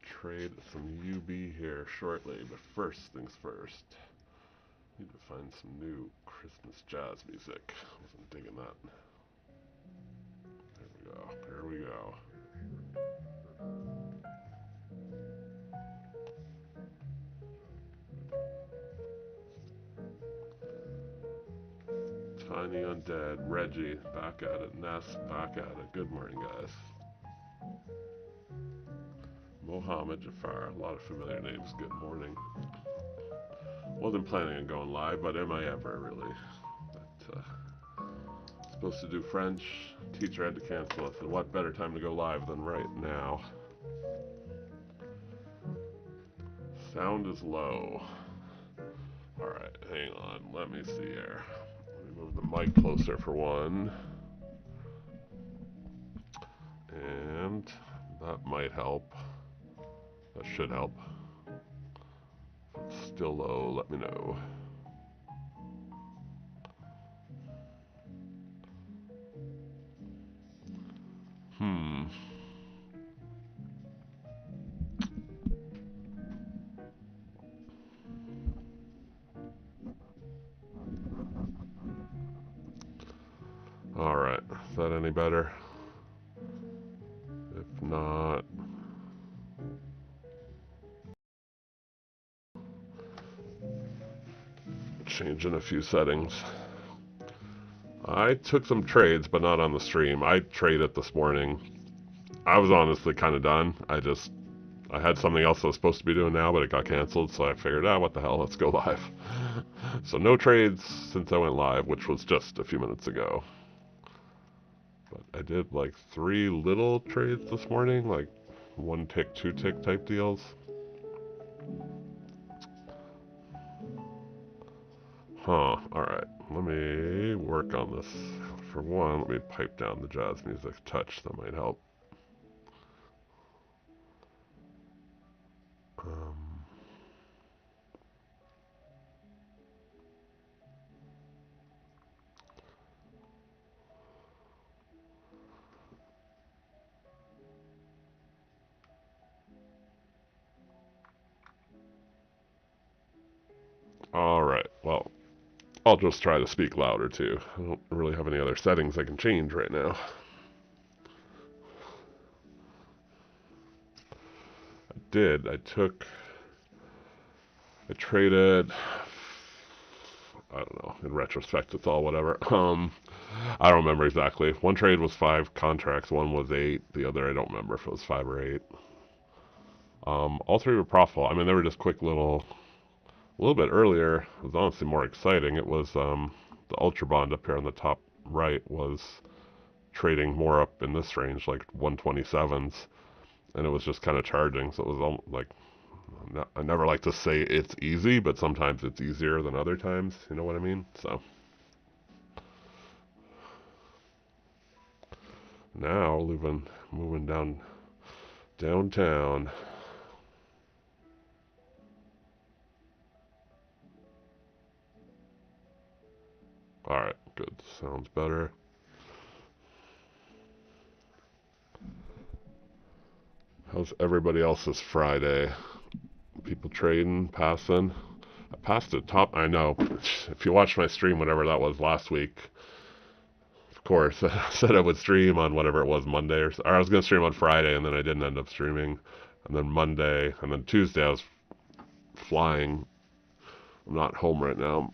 trade some UB here shortly, but first things first. Need to find some new Christmas jazz music. Wasn't digging that. There we go. There we go. Tiny Undead, Reggie, back at it. Ness, back at it. Good morning, guys. Mohammed Jafar, a lot of familiar names. Good morning. Wasn't planning on going live, but am I ever, really? But, supposed to do French. Teacher had to cancel it. So what better time to go live than right now? Sound is low. Alright, hang on. Let me see here. Let me move the mic closer for one. And that might help. That should help. If it's still low, let me know. Alright, is that any better? If not... changing a few settings. I took some trades, but not on the stream. I traded this morning. I was honestly kind of done. I had something else I was supposed to be doing now, but it got canceled, so I figured, what the hell, let's go live. So no trades since I went live, which was just a few minutes ago. But I did like 3 little trades this morning, like 1 tick, 2 tick type deals. Alright, let me work on this. For one, let me pipe down the jazz music touch, that might help. Alright, well, I'll just try to speak louder too. I don't really have any other settings I can change right now. I traded, I don't know, in retrospect it's all whatever. I don't remember exactly. One trade was 5 contracts, one was 8, the other I don't remember if it was 5 or 8. All 3 were profitable. I mean, they were just quick little... A little bit earlier, it was honestly more exciting. It was the Ultra Bond up here on the top right was trading more up in this range, like 127s, and it was just kind of charging. So it was like, I never like to say it's easy, but sometimes it's easier than other times. You know what I mean? So now moving downtown. Alright, good. Sounds better. How's everybody else's Friday? People trading, passing? I passed it top. I know. If you watched my stream, whatever that was last week, of course, I said I would stream on whatever it was, Monday or I was going to stream on Friday, and then I didn't end up streaming. And then Monday, and then Tuesday I was flying. I'm not home right now.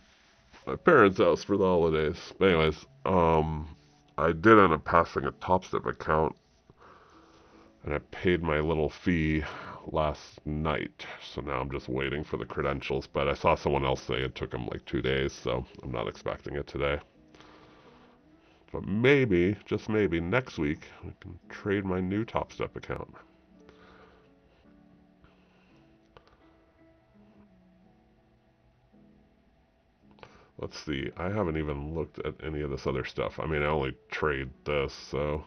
My parents' house for the holidays. But anyways, I did end up passing a TopStep account, and I paid my little fee last night. So now I'm just waiting for the credentials. But I saw someone else say it took them like 2 days, so I'm not expecting it today. But maybe, just maybe, next week I can trade my new TopStep account. Let's see. I haven't even looked at any of this other stuff. I mean, I only trade this, so...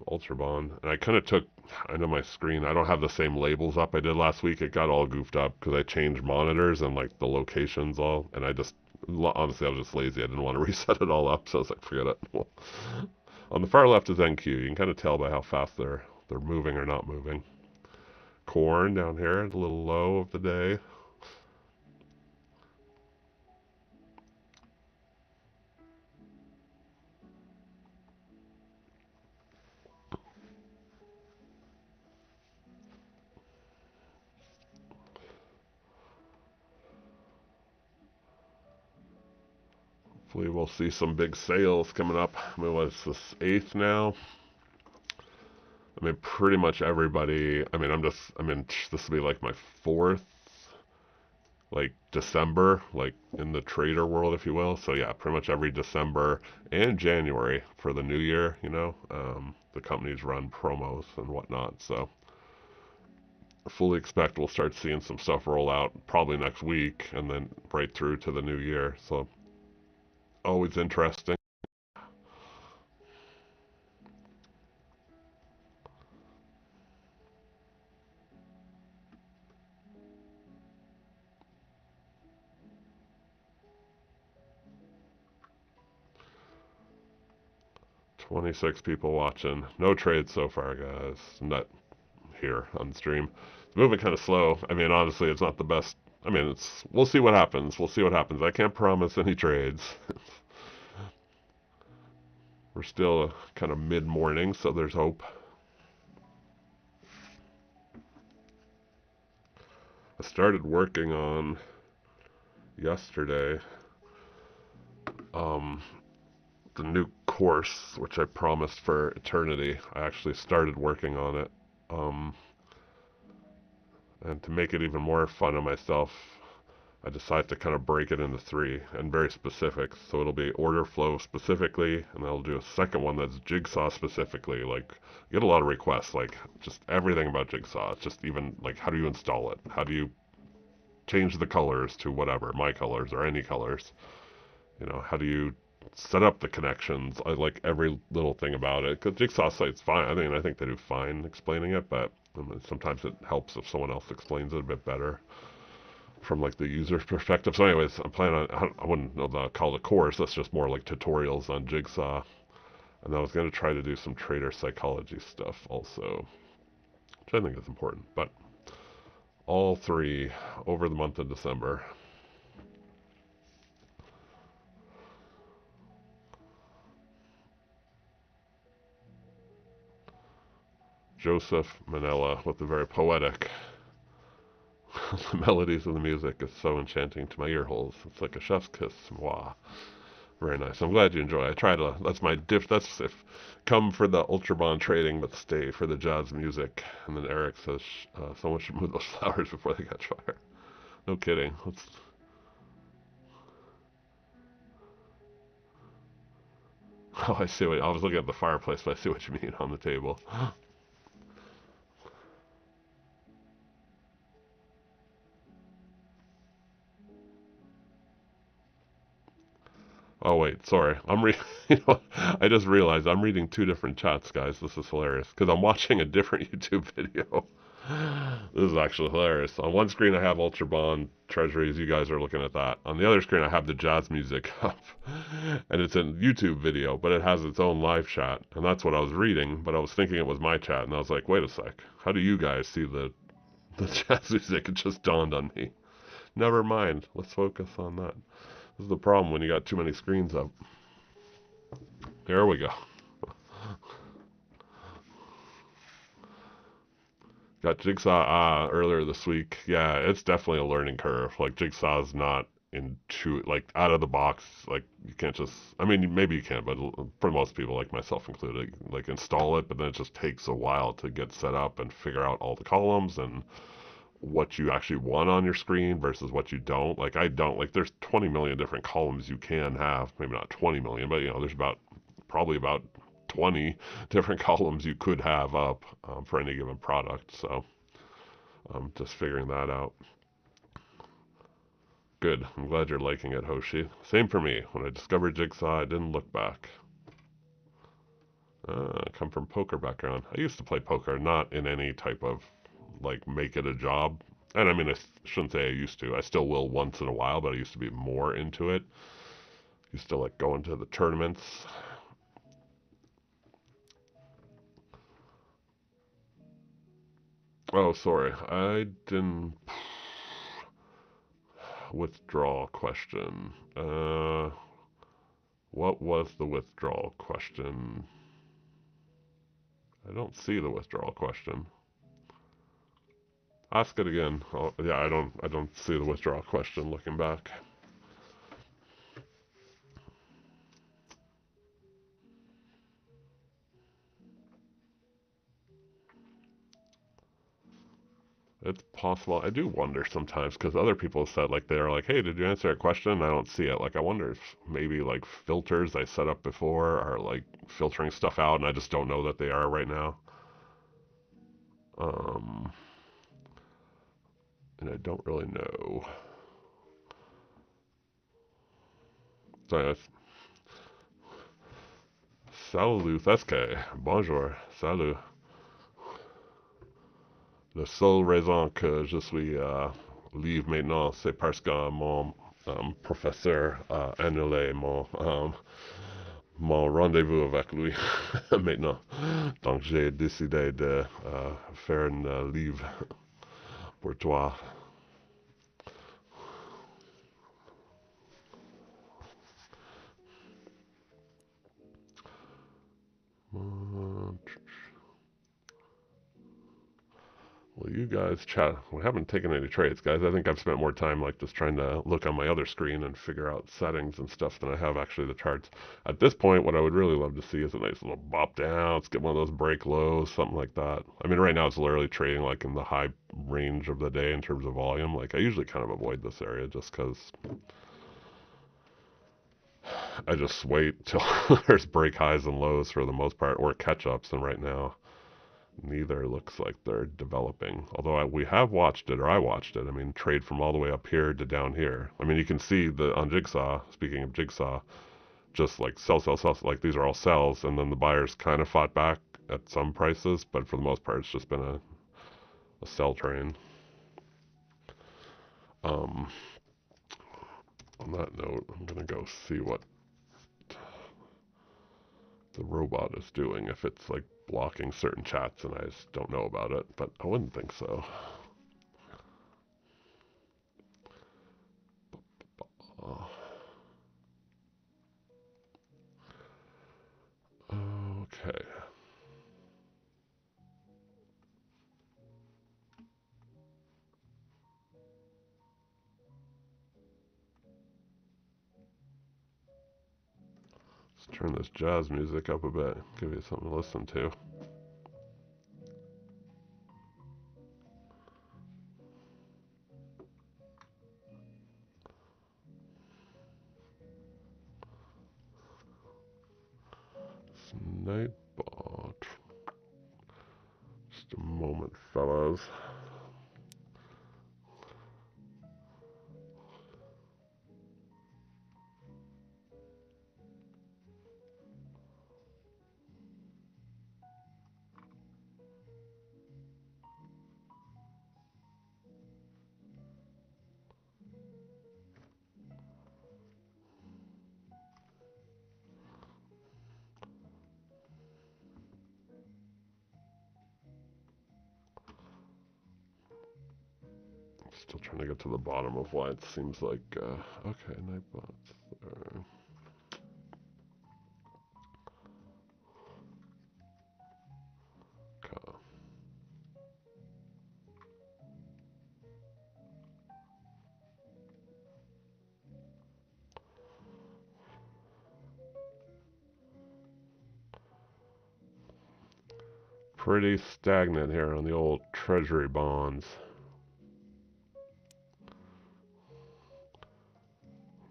Ultra Bond. And I kind of took... I know my screen, I don't have the same labels up I did last week. It got all goofed up because I changed monitors and, like, the locations all. And I just... Honestly, I was just lazy. I didn't want to reset it all up, so I was like, forget it. Well, on the far left is NQ. You can kind of tell by how fast they're moving or not moving. corn down here, a little low of the day. Hopefully we'll see some big sales coming up. I mean, what's this, 8th now? I mean, pretty much everybody, I mean, this will be like my 4th, like, December, like, in the trader world, if you will. So, yeah, pretty much every December and January for the new year, the companies run promos and whatnot. So, I fully expect we'll start seeing some stuff roll out probably next week and then right through to the new year. So, always interesting. 26 people watching. No trades so far, guys. Not here on the stream. It's moving kind of slow. I mean, honestly, it's not the best. I mean, we'll see what happens. We'll see what happens. I can't promise any trades. We're still kind of mid-morning, so there's hope. I started working on yesterday the new course, which I promised for eternity. I actually started working on it. And to make it even more fun on myself, I decided to kind of break it into 3 and very specific. So it'll be order flow specifically, and I'll do a second one that's Jigsaw specifically. Like, I get a lot of requests, like just everything about Jigsaw. It's just even like, how do you install it? How do you change the colors to whatever, my colors or any colors? How do you set up the connections? I like every little thing about it. Because Jigsaw site's fine. I think they do fine explaining it, but sometimes it helps if someone else explains it a bit better from like the user's perspective. So anyways, I'm planning on, I wouldn't call it a course, that's just more like tutorials on Jigsaw. And I was going to try to do some trader psychology stuff also, which I think is important. But all 3 over the month of December. Joseph Manella with the very poetic the melodies of the music is so enchanting to my ear holes. It's like a chef's kiss. Wow. Very nice. I'm glad you enjoy. I try to, that's my that's if, come for the Ultra Bond trading, but stay for the jazz music. And then Eric says, someone should move those flowers before they catch fire. No kidding. Oh, I see I was looking at the fireplace, but I see what you mean on the table. Oh wait, sorry. I just realized I'm reading 2 different chats, guys. This is hilarious because I'm watching a different YouTube video. This is actually hilarious. On one screen I have Ultra Bond Treasuries. You guys are looking at that. On the other screen I have the jazz music up, and it's a YouTube video, but it has its own live chat, and that's what I was reading. But I was thinking it was my chat, and I was like, wait a sec. How do you guys see the jazz music? It just dawned on me. Never mind. Let's focus on that. This is the problem when you got too many screens up. There we go. Got Jigsaw earlier this week. Yeah, it's definitely a learning curve. Like, Jigsaw's not like, out of the box. Like, you can't just, I mean, maybe you can, but for most people, like myself included, like, install it, but then it just takes a while to get set up and figure out all the columns and what you actually want on your screen versus what you don't. Like, I don't. Like, there's 20 million different columns you can have. Maybe not 20 million, but, there's probably about 20 different columns you could have up for any given product. So I'm just figuring that out. Good. I'm glad you're liking it, Hoshi. Same for me. When I discovered Jigsaw, I didn't look back. I come from poker background. I used to play poker, not in any type of, like, make it a job. And I mean, I shouldn't say I used to. I still will once in a while, but I used to be more into it. Used to, like, go into the tournaments. Oh, sorry. I didn't withdraw question. What was the withdrawal question? I don't see the withdrawal question. Ask it again. Oh, yeah, I don't see the withdrawal question looking back. It's possible. I do wonder sometimes because other people said like they're like, "Hey, did you answer a question?" And I don't see it. Like I wonder if maybe like filters I set up before are like filtering stuff out, and I just don't know that they are right now. Um, and I don't really know. So salut, Theske. Bonjour. Salut. La seule raison que je suis libre maintenant, c'est parce que mon professeur a annulé mon rendez-vous avec lui maintenant. Donc j'ai décidé de faire un livre pour toi. Uh, Well, you guys chat. We haven't taken any trades, guys. I think I've spent more time like just trying to look on my other screen and figure out settings and stuff than I have actually the charts. At this point, what I would really love to see is a nice little bop down. Let's get one of those break lows, something like that. I mean, right now it's literally trading like in the high range of the day in terms of volume. Like I usually kind of avoid this area just because I just wait till there's break highs and lows for the most part, or catch ups. And right now, neither looks like they're developing. Although we have watched it, or I watched it. I mean, trade from all the way up here to down here. I mean, you can see the on Jigsaw. Speaking of Jigsaw, just like sell, sell, sell. Like these are all sells, and then the buyers kind of fought back at some prices, but for the most part, it's just been a sell train. Um, on that note, I'm gonna go see what the robot is doing. If it's like blocking certain chats, and I just don't know about it, but I wouldn't think so. Uh, okay. Let's turn this jazz music up a bit, give you something to listen to. Nightbot. Just a moment, fellas. Still trying to get to the bottom of why it seems like, okay, Nightbot's there. Okay. Pretty stagnant here on the old treasury bonds.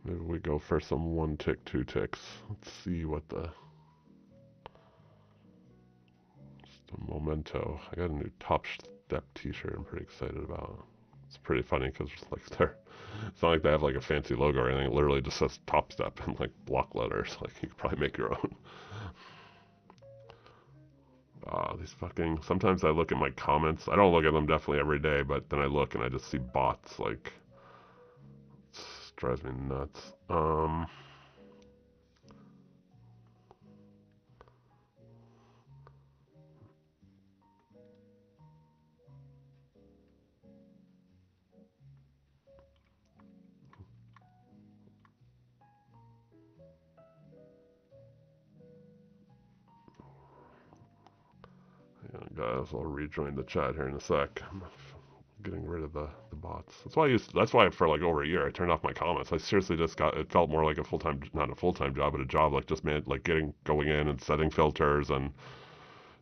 Maybe we go for some one tick, two ticks. Let's see what the memento. I got a new Top Step t-shirt I'm pretty excited about. It's pretty funny because like it's not like they have like a fancy logo or anything. It literally just says Top Step in like block letters. Like you could probably make your own. These fucking. Sometimes I look at my comments. I don't look at them definitely every day, but then I look and I just see bots. Like, it drives me nuts. guys. I'll rejoin the chat here in a sec. I'm getting rid of the bots. That's why for like over a year I turned off my comments. I seriously just it felt more like a full-time, not a full-time job, but a job like just like going in and setting filters and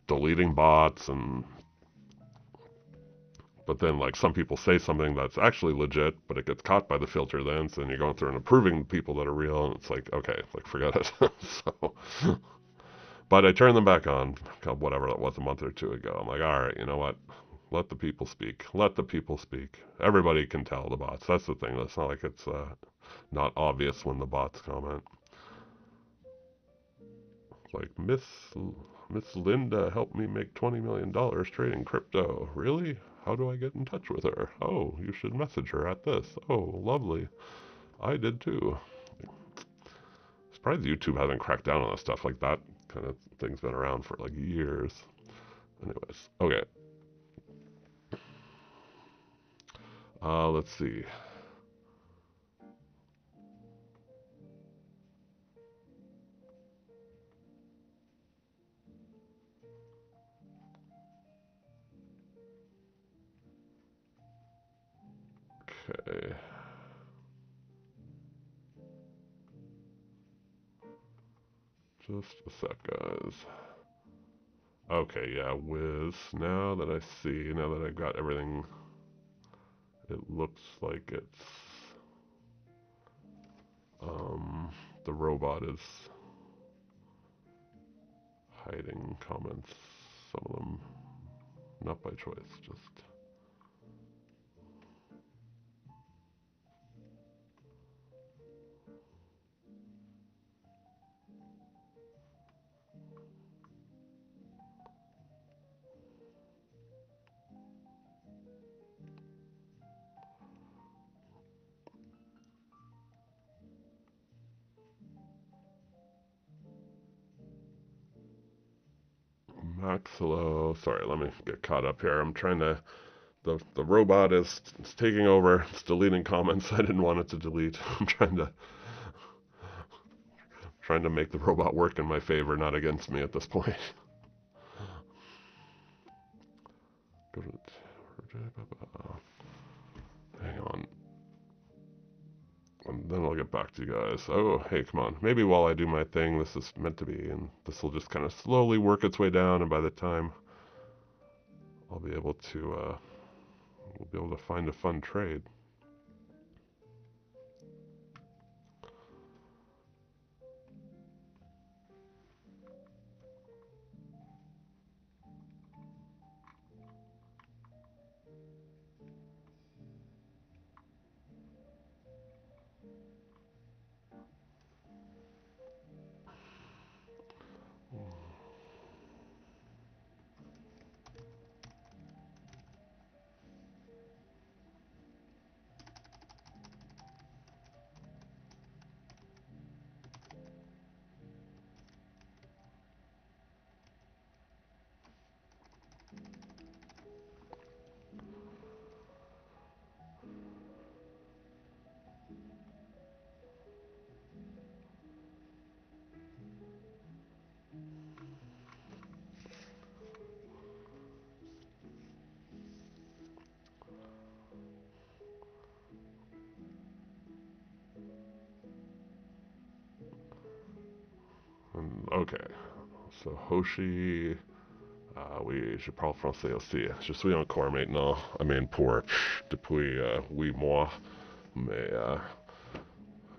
deleting bots. And but then like some people say something that's actually legit, but it gets caught by the filter then, so then you're going through and approving people that are real, and it's like, okay, like forget it. So but I turned them back on, whatever that was, a month or two ago. I'm like, all right, you know what? Let the people speak. Let the people speak. Everybody can tell the bots. That's the thing. It's not like it's not obvious when the bots comment. Like, Miss Linda helped me make $20 million trading crypto. Really? How do I get in touch with her? Oh, you should message her at this. Oh, lovely. I did too. Surprised YouTube hasn't cracked down on stuff like that. Kind of thing's been around for like years. Anyways, okay. Let's see. Okay. Just a sec, guys. Okay, yeah, Wiz. Now that I see, now that I've got everything, it looks like it's, the robot is hiding comments. Some of them, not by choice, just. Max, hello. Sorry, let me get caught up here. I'm trying to. The robot is taking over. It's deleting comments I didn't want it to delete. I'm trying to make the robot work in my favor, not against me at this point. Hang on. And then I'll get back to you guys. Oh, hey, come on. Maybe while I do my thing, this is meant to be, and this will just kind of slowly work its way down, and by the time I'll be able to, we'll be able to find a fun trade. Okay, so Hoshi, oui, je parle français aussi. Je suis encore maintenant, I mean, depuis, oui, moi, mais,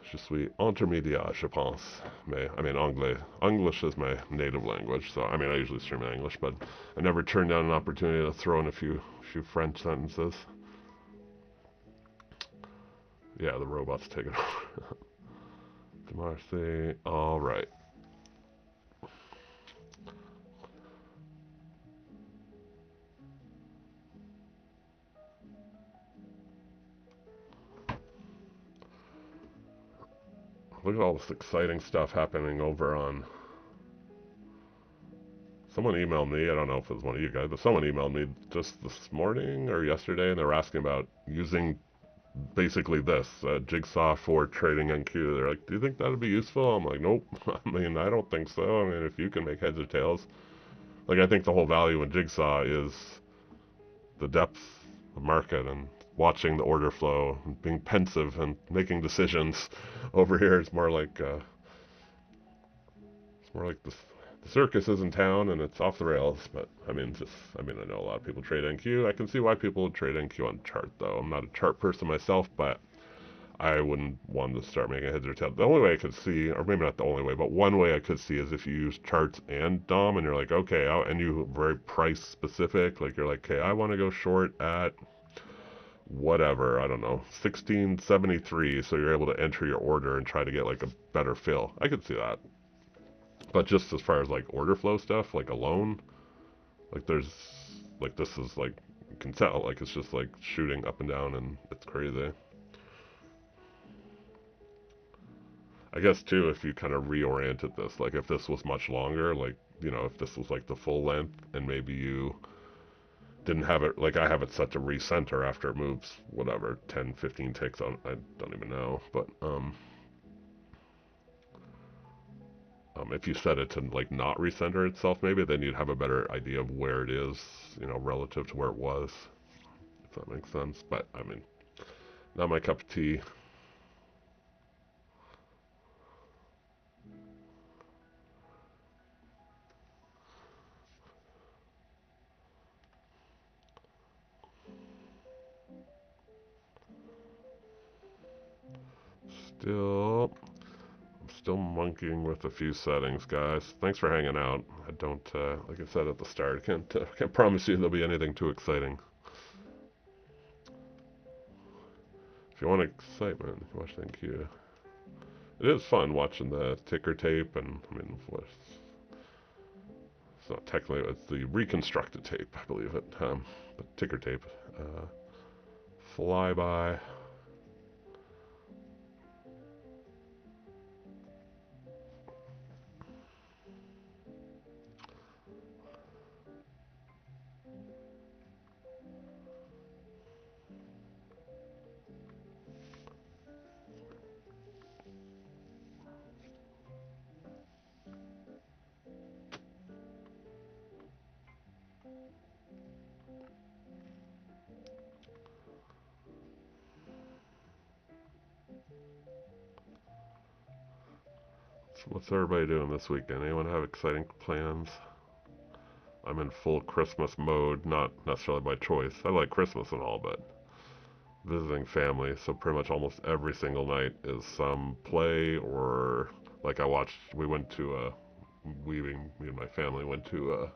je suis intermédiaire, je pense. Mais, I mean, anglais. English is my native language, so, I mean, I usually stream in English, but I never turned down an opportunity to throw in a few French sentences. Yeah, the robot's taking over. Demarcy, alright. Look at all this exciting stuff happening over on... Someone emailed me, I don't know if it was one of you guys, but someone emailed me just this morning or yesterday, and they were asking about using basically this, Jigsaw for trading NQ. They're like, do you think that would be useful? I'm like, nope. I mean, I don't think so. I mean, if you can make heads or tails Like, I think the whole value in Jigsaw is the depth of market and watching the order flow and being pensive and making decisions. Over here, it's more like the circus is in town and it's off the rails. But I mean, I know a lot of people trade NQ. I can see why people would trade NQ on chart, though. I'm not a chart person myself, but I wouldn't want to start making heads or tails. The only way I could see, or maybe not the only way, but one way I could see is if you use charts and DOM and you're like, okay, and you very price specific, like you're like, okay, I want to go short at whatever, I don't know, 1673, so you're able to enter your order and try to get like a better fill. I could see that. But just as far as like order flow stuff, like alone, like this is like, you can tell, like it's just like shooting up and down and it's crazy. I guess too, if you kind of reoriented this, like if this was much longer, like, if this was like the full length and maybe you didn't have it, like I have it set to recenter after it moves, whatever, 10, 15 ticks on, I don't even know, but, if you set it to like not recenter itself maybe, then you'd have a better idea of where it is, relative to where it was, if that makes sense, but I mean, not my cup of tea. Still monkeying with a few settings, guys. Thanks for hanging out. I don't, like I said at the start, can't promise you there'll be anything too exciting. If you want excitement, watch Thank You. It is fun watching the ticker tape, and I mean, it's not technically, it's the reconstructed tape, I believe it. But ticker tape, flyby. What's everybody doing this weekend? Anyone have exciting plans? I'm in full Christmas mode, not necessarily by choice. I like Christmas and all, but visiting family, so pretty much almost every single night is some play or like me and my family went to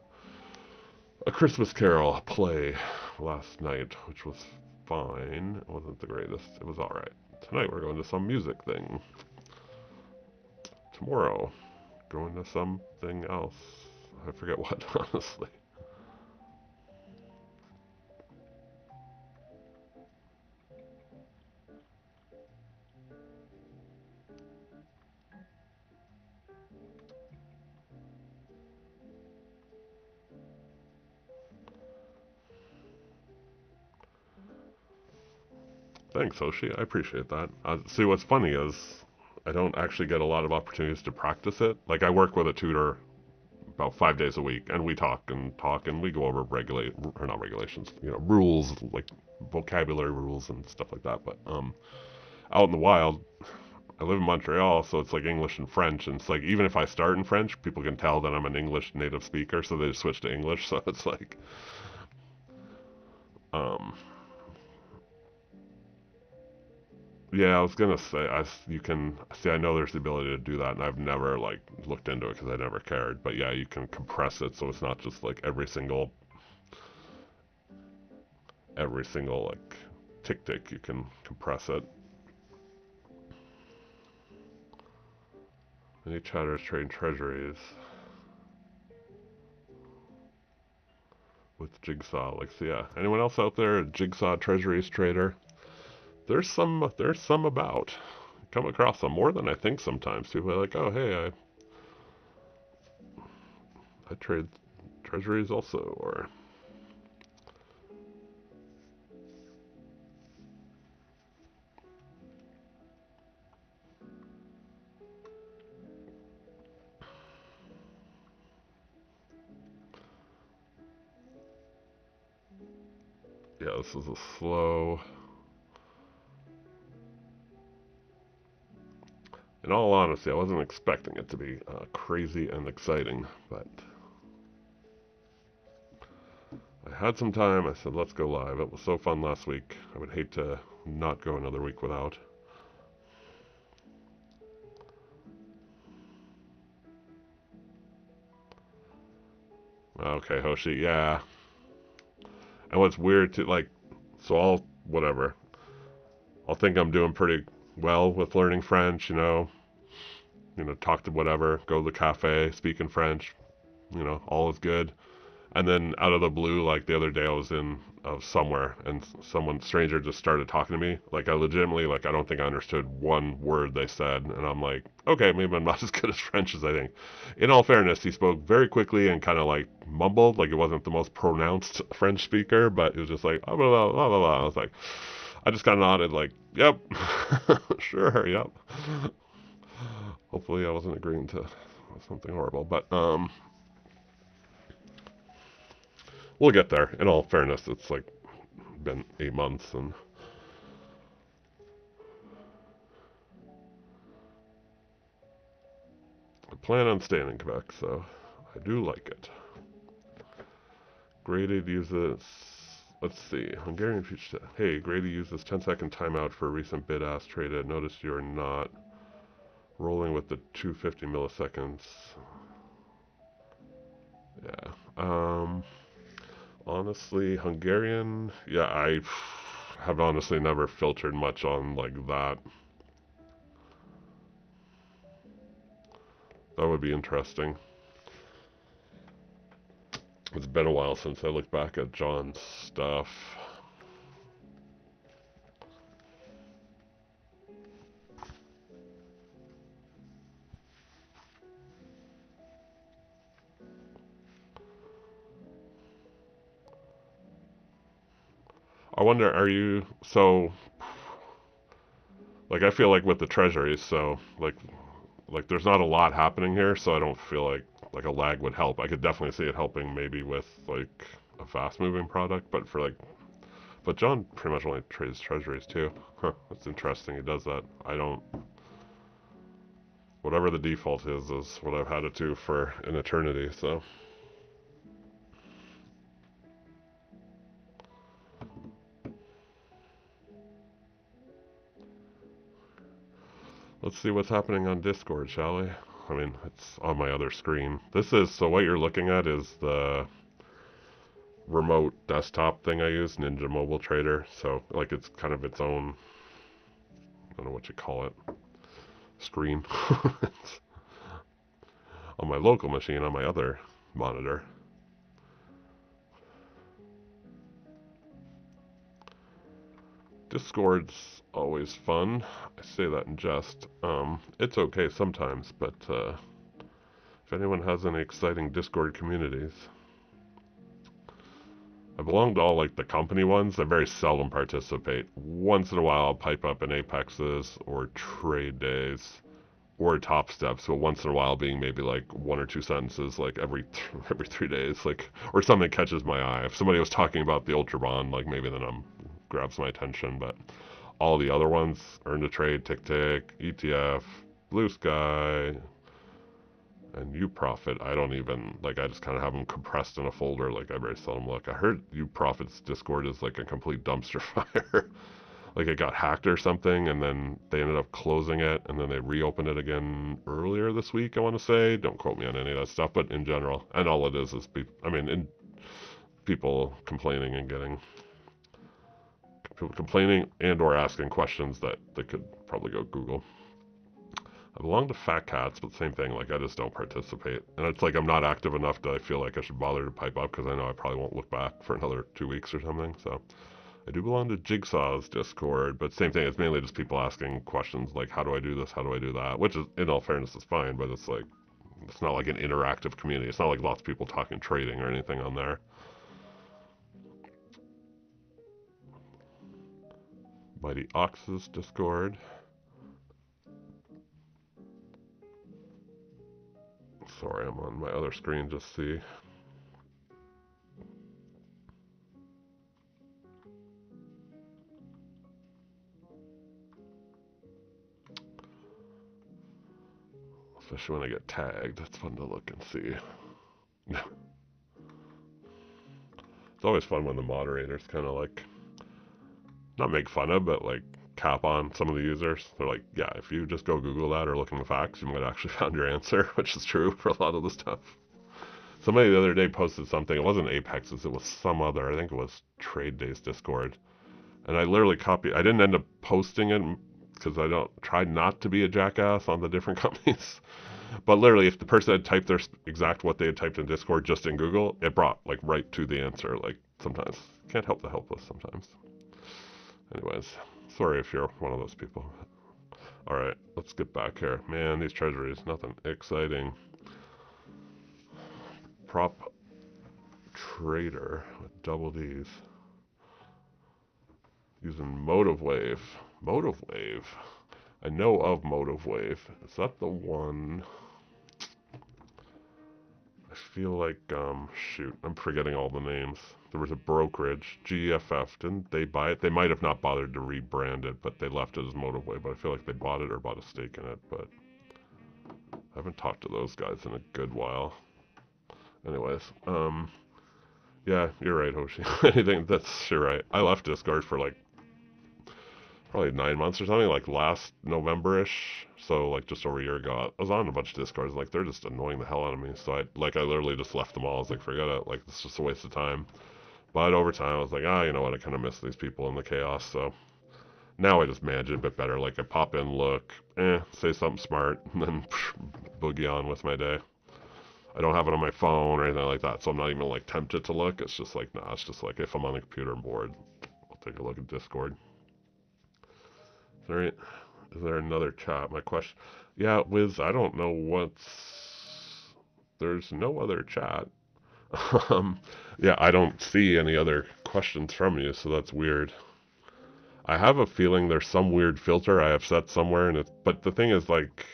a Christmas Carol play last night, which was fine. It wasn't the greatest. It was alright. Tonight we're going to some music thing. Tomorrow, going to something else. I forget what, honestly. Thanks, Oshi. I appreciate that. See, what's funny is I don't actually get a lot of opportunities to practice it. Like, I work with a tutor about 5 days a week, and we talk and we go over not regulations, rules, like vocabulary rules and stuff like that. But out in the wild, I live in Montreal, so it's like English and French, and it's like even if I start in French, people can tell that I'm an English native speaker, so they just switch to English. So it's like, um, yeah, I was gonna say, you can see. I know there's the ability to do that, and I've never like looked into it because I never cared. But yeah, you can compress it, so it's not just like every single like tick. You can compress it. Any chatters trading treasuries with Jigsaw? Like, so yeah. Anyone else out there a Jigsaw treasuries trader? There's some about. Come across them more than I think sometimes. People are like, oh hey, I trade treasuries also, or Yeah, this is a slow. In all honesty, I wasn't expecting it to be crazy and exciting, but I had some time. I said, let's go live. It was so fun last week. I would hate to not go another week without. Okay, Hoshi, yeah. And what's weird to like, so whatever. I'll think I'm doing pretty well with learning French, talk to whatever, go to the cafe, speak in French, all is good. And then out of the blue, like the other day I was in somewhere and stranger just started talking to me. Like I legitimately, like I don't think I understood one word they said. And I'm like, okay, maybe I'm not as good as French as I think. In all fairness, he spoke very quickly and kind of like mumbled, like it wasn't the most pronounced French speaker, but it was just like, blah, blah, blah, blah, blah. I was like, I just kind of nodded like, yep, sure, yep. Hopefully I wasn't agreeing to something horrible, but we'll get there. In all fairness, it's like been 8 months and I plan on staying in Quebec, so I do like it. Grady uses, let's see, Hungarian future. Hey, Grady uses 10-second timeout for a recent bid-ask traded. Notice you're not rolling with the 250 milliseconds. Yeah. Honestly, Hungarian, yeah, I have honestly never filtered much on like that. That would be interesting. It's been a while since I looked back at John's stuff. I wonder, like I feel like with the treasuries, so like there's not a lot happening here, so I don't feel like a lag would help. I could definitely see it helping maybe with like a fast moving product, but John pretty much only trades treasuries too. Huh, that's interesting. He does that. I don't. Whatever the default is what I've had it to for an eternity. So. Let's see what's happening on Discord, shall we? I mean, it's on my other screen. So what you're looking at is the remote desktop thing I use, Ninja Mobile Trader. So, like, it's kind of its own, I don't know what you call it, screen. It's on my local machine, on my other monitor. Discord's always fun. I say that in jest. It's okay sometimes, but if anyone has any exciting Discord communities, I belong to all like the company ones. I very seldom participate. Once in a while, I'll pipe up in Apexes or trade days or top steps. But once in a while, being maybe like one or two sentences, like every 3 days, like or something catches my eye. If somebody was talking about the Ultra Bond, like maybe then grabs my attention. But all the other ones, Earn to Trade, Tick Tick, ETF, Blue Sky, and UProfit, I don't even, like, I just kind of have them compressed in a folder, like, I very seldom look. I heard UProfit's Discord is, like, a complete dumpster fire. Like, it got hacked or something, and then they ended up closing it, and then they reopened it again earlier this week, I want to say. Don't quote me on any of that stuff, but in general. And all it is people complaining and people complaining and or asking questions that they could probably go Google. I belong to Fat Cats, but same thing, like I just don't participate. And it's like I'm not active enough that I feel like I should bother to pipe up because I know I probably won't look back for another 2 weeks or something. So I do belong to Jigsaw's Discord, but same thing, it's mainly just people asking questions like, how do I do this? How do I do that? Which is, in all fairness, is fine, but it's like, it's not like an interactive community. It's not like lots of people talking trading or anything on there. Mighty Ox's Discord. Sorry, I'm on my other screen, just see. Especially when I get tagged. It's fun to look and see. It's always fun when the moderators kind of like, not make fun of, but like cap on some of the users. They're like, yeah, if you just go Google that or look in the facts, you might actually found your answer, which is true for a lot of the stuff. Somebody the other day posted something. It wasn't Apex's. It was some other. I think it was Trade Days Discord. And I literally copied. I didn't end up posting it because I don't try not to be a jackass on the different companies. But literally, if the person had typed their exact what they had typed in Discord just in Google, it brought like right to the answer. Like sometimes can't help the helpless sometimes. Anyways, sorry if you're one of those people. All right, let's get back here. Man, these treasuries, nothing exciting. Prop trader with double D's. Using Motive Wave. Motive Wave. I know of Motive Wave. Is that the one? I feel like, shoot, I'm forgetting all the names. There was a brokerage, GFF. Didn't they buy it? They might have not bothered to rebrand it, but they left it as Motive Wave. But I feel like they bought it or bought a stake in it. But I haven't talked to those guys in a good while. Anyways, yeah, you're right, Hoshi. Anything, you're right. I left Discord for like probably 9 months or something, like last November-ish. So like just over a year ago, I was on a bunch of Discords. Like they're just annoying the hell out of me. So I literally just left them all. I was like, forget it. Like it's just a waste of time. But over time, I was like, you know what? I kind of miss these people in the chaos. So now I just manage it a bit better. Like I pop in, look, say something smart, and then boogie on with my day. I don't have it on my phone or anything like that, so I'm not even like tempted to look. It's just like, nah, it's just like if I'm on the computer and bored, I'll take a look at Discord. Is there another chat? My question, yeah, Wiz, I don't know there's no other chat. Yeah, I don't see any other questions from you, so that's weird. I have a feeling there's some weird filter I have set somewhere, but the thing is, like,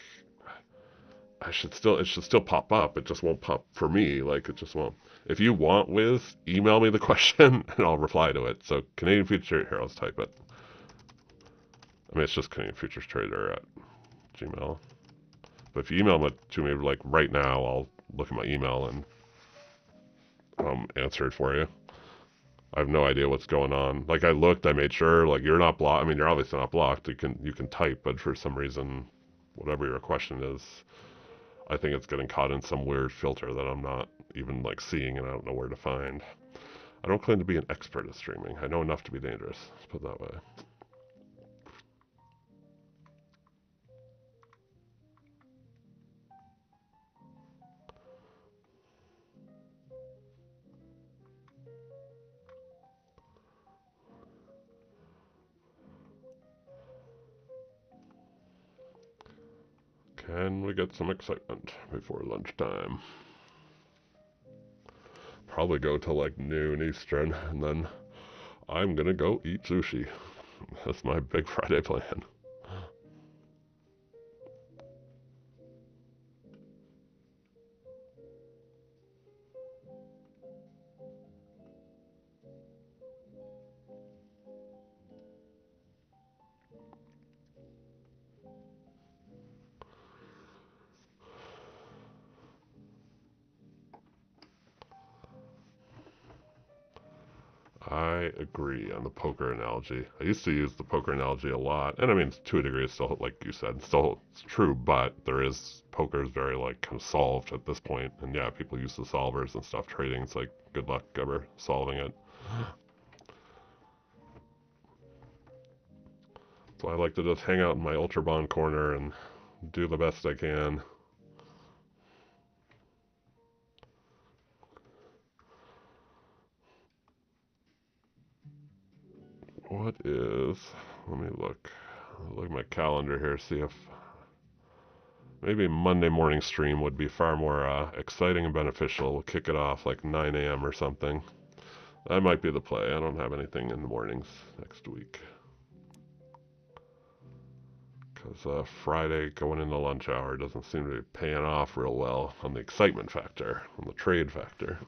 it should still pop up. It just won't pop for me. Like, it just won't. If you want, Wiz, email me the question, and I'll reply to it. So, Canadian Futures, here, let's type it. I mean, it's just Canadian Futures Trader at Gmail. But if you email it to me, like, right now, I'll look at my email and answer it for you. I have no idea what's going on. Like, I looked, I made sure, like, you're not blocked. I mean, you're obviously not blocked. You can type, but for some reason, whatever your question is, I think it's getting caught in some weird filter that I'm not even, like, seeing, and I don't know where to find. I don't claim to be an expert at streaming. I know enough to be dangerous. Let's put it that way. Can we get some excitement before lunchtime? Probably go till like noon Eastern, and then I'm gonna go eat sushi. That's my big Friday plan. I agree on the poker analogy. I used to use the poker analogy a lot, and I mean, to a degree, it's still, like you said, it's true, but poker is very, like, kind of solved at this point, and yeah, people use the solvers and stuff trading. It's like, good luck ever solving it. So I like to just hang out in my Ultra Bond corner and do the best I can. Let me look at my calendar here, see if maybe Monday morning stream would be far more exciting and beneficial. We'll kick it off like 9 a.m. or something. That might be the play. I don't have anything in the mornings next week. Because Friday going into lunch hour doesn't seem to be paying off real well on the excitement factor, on the trade factor.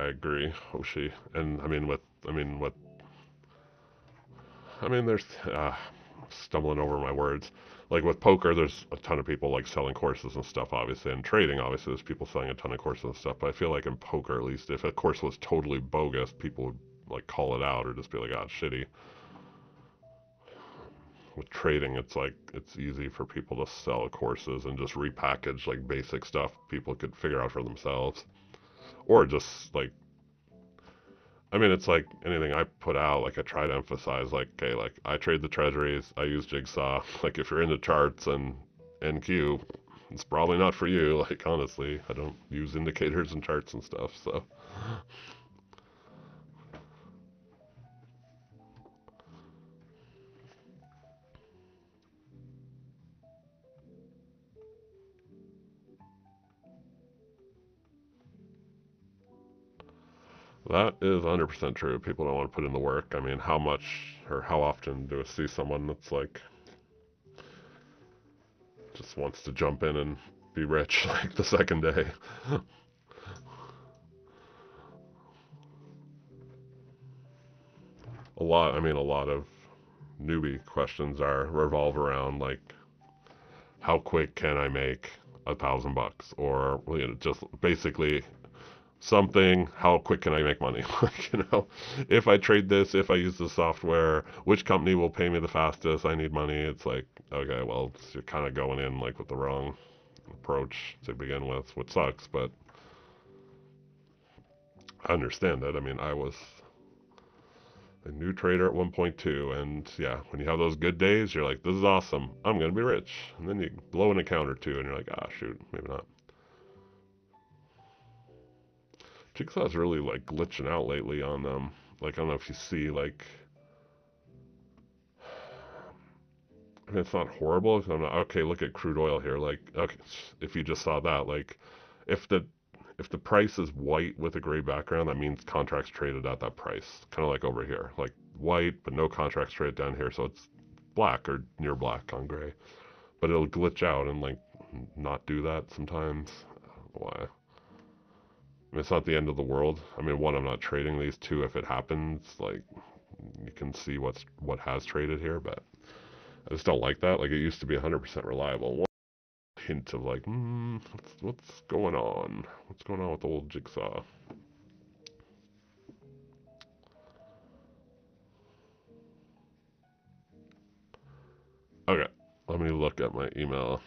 agree, Hoshi. And there's stumbling over my words. Like with poker, there's a ton of people like selling courses and stuff, obviously, and trading, obviously, there's people selling a ton of courses and stuff. But I feel like in poker, at least, if a course was totally bogus, people would like call it out or just be like, "Ah, it's shitty." With trading, it's like it's easy for people to sell courses and just repackage like basic stuff people could figure out for themselves, or just like it's like anything I put out, like I try to emphasize, like, okay, like I trade the treasuries, I use Jigsaw. Like if you're into charts and NQ, it's probably not for you. Like honestly, I don't use indicators and charts and stuff, so. That is 100% true. People don't want to put in the work. I mean, how much or how often do I see someone that's like just wants to jump in and be rich like the second day? A lot of newbie questions revolve around like, how quick can I make $1,000? Or just basically something, how quick can I make money? Like, if I trade this, if I use the software, which company will pay me the fastest? I need money. It's like, okay, well, you're kind of going in like with the wrong approach to begin with, which sucks, but I understand that. I was a new trader at 1.2, and yeah, when you have those good days, you're like, this is awesome, I'm gonna be rich, and then you blow an account or two, and you're like, ah, shoot, maybe not. Jigsaw's really like glitching out lately on like, I don't know if you see, like, it's not horrible. I'm not, okay, look at crude oil here. Like, okay, if you just saw that, like, if the if the price is white with a gray background, that means contracts traded at that price. Kind of like over here, like white, but no contracts traded down here, so it's black or near black on gray. But it'll glitch out and like not do that sometimes. I don't know why. It's not the end of the world. One, I'm not trading these. Two, if it happens, like you can see what has traded here, but I just don't like that. Like it used to be 100% reliable. One hint of like, what's going on? What's going on with old Jigsaw? Okay, let me look at my email.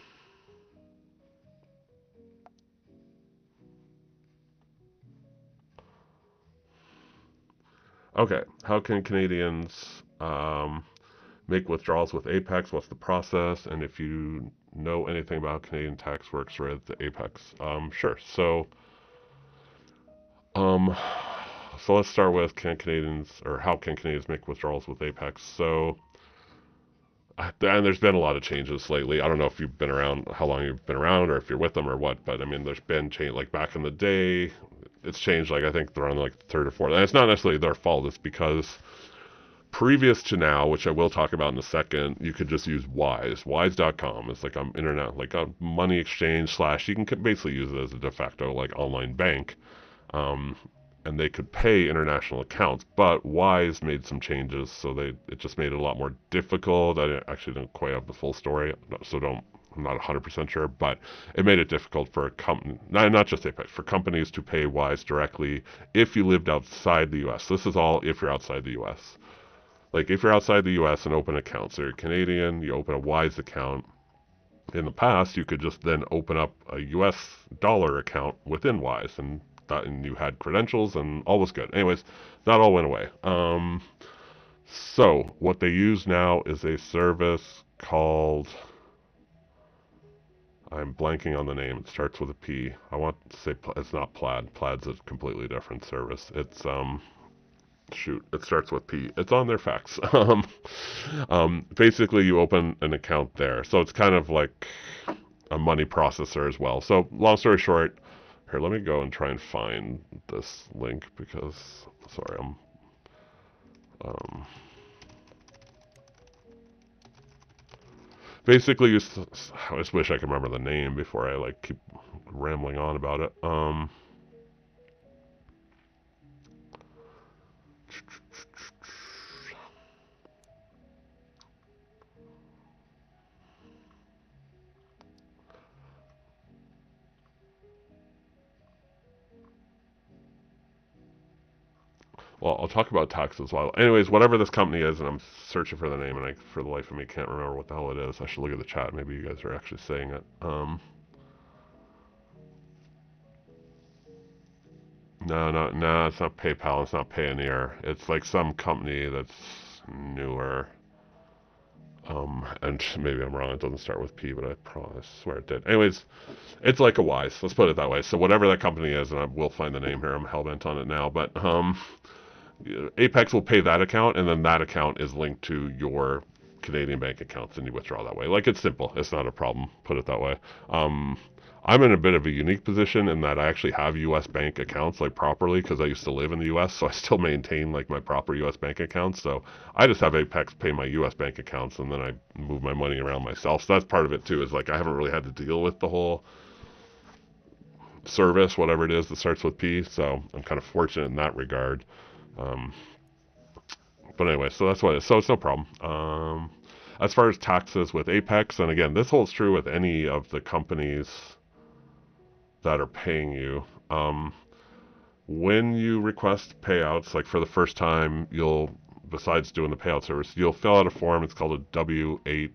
Okay, how can Canadians make withdrawals with Apex? What's the process? And if you know anything about how Canadian tax works related to Apex, sure. Um, so let's start with how can Canadians make withdrawals with Apex? So, and there's been a lot of changes lately. I don't know if you've been around, how long you've been around, or if you're with them or what. But there's been change. Like back in the day, it's changed. Like I think they're on like the third or fourth. And it's not necessarily their fault. It's because previous to now, which I will talk about in a second, you could just use Wise. Wise.com is like an internet, like a money exchange / you can basically use it as a de facto like online bank. Um, and they could pay international accounts, but Wise made some changes, so it just made it a lot more difficult. Actually didn't quite have the full story, so I'm not 100% sure, but it made it difficult for a company, not just Apex, for companies to pay Wise directly if you lived outside the U.S. This is all if you're outside the U.S. Like if you're outside the U.S. and open accounts, so you're Canadian, you open a Wise account. In the past, you could just then open up a U.S. dollar account within Wise, and you had credentials and all was good. Anyways, that all went away. So what they use now is a service called, I'm blanking on the name. It starts with a P. I want to say it's not Plaid. Plaid's a completely different service. It's shoot, it starts with P. It's on their facts. Basically, you open an account there, so it's kind of like a money processor as well. So, long story short, here, let me go and try and find this link because, sorry, basically, I just wish I could remember the name before I like keep rambling on about it. Well, I'll talk about taxes while. Anyways, whatever this company is, and I'm searching for the name, and I, for the life of me, can't remember what the hell it is. I should look at the chat. Maybe you guys are actually saying it. No, it's not PayPal. It's not Payoneer. It's like some company that's newer. And maybe I'm wrong. It doesn't start with P, but I swear it did. Anyways, it's like a Wise. Let's put it that way. So whatever that company is, and I will find the name here. I'm hell bent on it now, but Apex will pay that account, and then that account is linked to your Canadian bank accounts, and you withdraw that way. Like, it's simple. It's not a problem. Put it that way. Um, I'm in a bit of a unique position in that I actually have U.S. bank accounts, like, properly, because I used to live in the U.S., so I still maintain, like, my proper U.S. bank accounts. So I just have Apex pay my U.S. bank accounts, and then I move my money around myself. So that's part of it, too, is, like, I haven't really had to deal with the whole service, whatever it is that starts with P, so I'm kind of fortunate in that regard. Um, but anyway, so that's what it is. So it's no problem. As far as taxes with Apex, and again, this holds true with any of the companies that are paying you. When you request payouts, like for the first time, besides doing the payout service, you'll fill out a form. It's called a W-8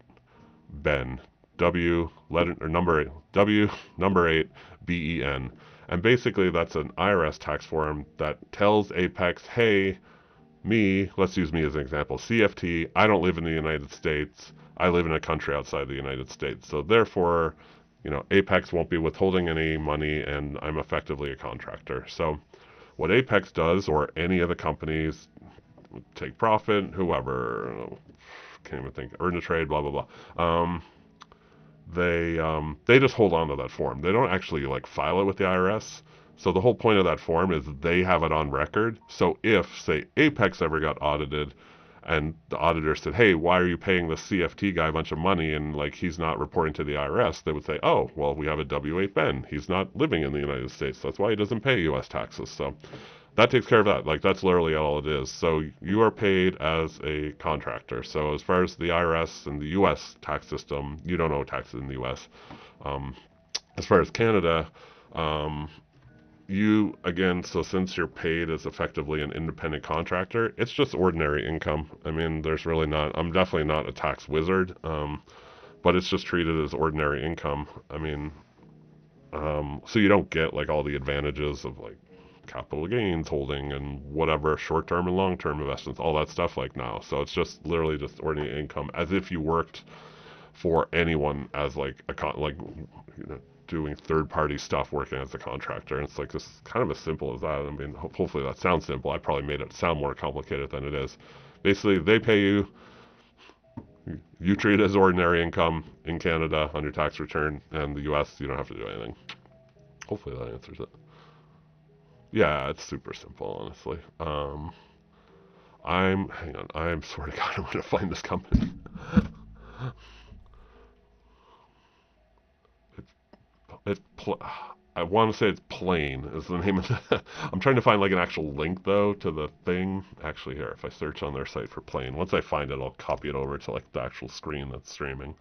BEN. W letter or number 8, W number 8 BEN. And basically that's an IRS tax form that tells Apex, hey, let's use me as an example, CFT, I don't live in the United States. I live in a country outside the United States. So therefore, Apex won't be withholding any money, and I'm effectively a contractor. So what Apex does, or any of the companies, Take Profit, whoever, can't even think, Earn a Trade, blah, blah, blah. They just hold on to that form. They don't actually like file it with the IRS. So the whole point of that form is they have it on record. So if, say, Apex ever got audited and the auditor said, hey, why are you paying the CFT guy a bunch of money and like he's not reporting to the IRS, they would say, oh, well, we have a W-8 BEN. He's not living in the United States. That's why he doesn't pay U.S. taxes. So that takes care of that. Like, that's literally all it is. So you are paid as a contractor. So as far as the IRS and the U.S. tax system, you don't owe taxes in the U.S. As far as Canada, so since you're paid as effectively an independent contractor, it's just ordinary income. I mean, I'm definitely not a tax wizard, but it's just treated as ordinary income. I mean, so you don't get like all the advantages of like capital gains holding and whatever short-term and long-term investments, all that stuff like now. So it's just literally just ordinary income as if you worked for anyone as like doing third-party stuff working as a contractor. And it's like just kind of as simple as that. I mean, hopefully that sounds simple. I probably made it sound more complicated than it is. Basically, they pay you. You treat it as ordinary income in Canada on your tax return, and the U.S. you don't have to do anything. Hopefully that answers it. Yeah, it's super simple, honestly. Hang on, I swear to God, I'm gonna find this company. it's, I want to say it's Plain is the name of the. I'm trying to find like an actual link though to the thing. Actually, here, if I search on their site for Plain, once I find it, I'll copy it over to like the actual screen that's streaming.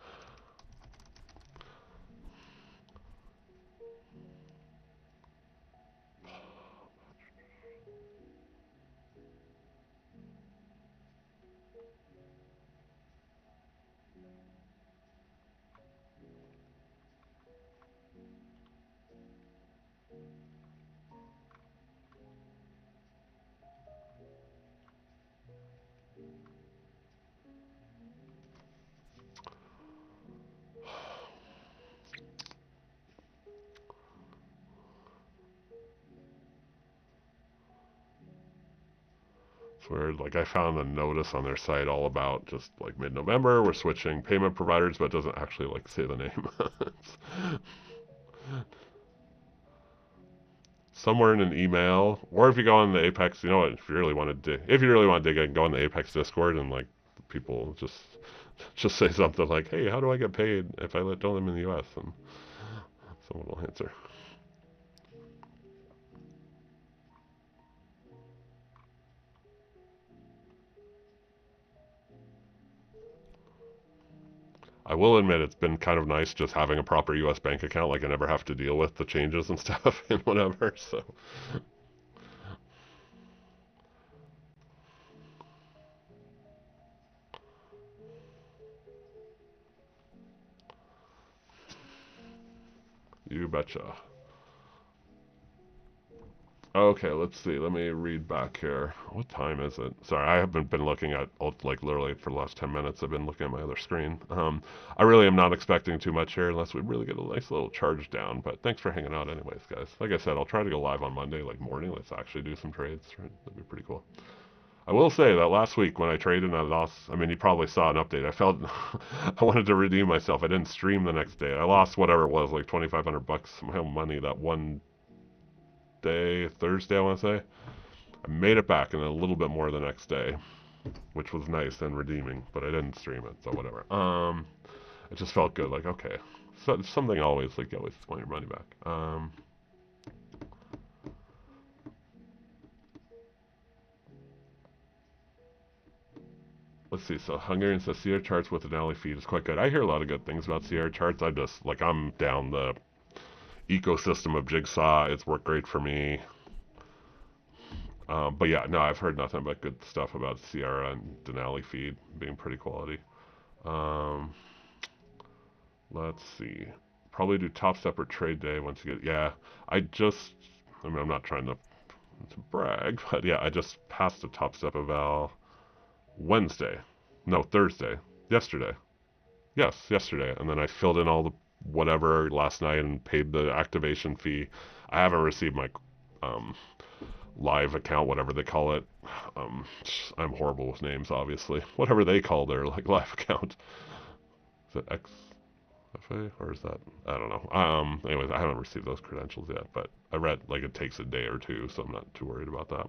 Where like I found a notice on their site all about just like mid-November we're switching payment providers, but it doesn't actually like say the name. Somewhere in an email, or if you go on the Apex, you know what? If you really want to dig in, go on the Apex Discord and like people just say something like, "Hey, how do I get paid if I don't live in the U.S.?" and someone will answer. I will admit it's been kind of nice just having a proper U.S. bank account. Like I never have to deal with the changes and stuff and whatever. So You betcha. Okay, let's see. Let me read back here. What time is it? Sorry, I haven't been looking at, like, literally for the last 10 minutes. I've been looking at my other screen. I really am not expecting too much here unless we really get a nice little charge down. But thanks for hanging out anyways, guys. Like I said, I'll try to go live on Monday, like morning. Let's actually do some trades. Right? That'd be pretty cool. I will say that last week when I traded and I lost, I mean, you probably saw an update. I felt I wanted to redeem myself. I didn't stream the next day. I lost whatever it was, like 2,500 bucks, my own money that one day, Thursday, I want to say. I made it back and a little bit more the next day, which was nice and redeeming, but I didn't stream it, so whatever. It just felt good, like, okay. So something always, like, you always want your money back. Let's see, so Hungarian says Sierra charts with an alley feed is quite good. I hear a lot of good things about Sierra charts. I just, like, I'm down the ecosystem of Jigsaw. It's worked great for me. But yeah, no, I've heard nothing but good stuff about Sierra and Denali feed being pretty quality. Let's see. Probably do Top Step or Trade Day once you get. Yeah, I mean, I'm not trying to brag, but yeah, I just passed a Top Step eval Wednesday. No, Thursday. Yesterday. Yes, yesterday. And then I filled in all the whatever last night and paid the activation fee. I haven't received my um, live account, whatever they call it. Um, I'm horrible with names, obviously. Whatever they call their like live account. Is it XFA or is that? I don't know. Anyways, I haven't received those credentials yet, but I read like it takes a day or two, so I'm not too worried about that.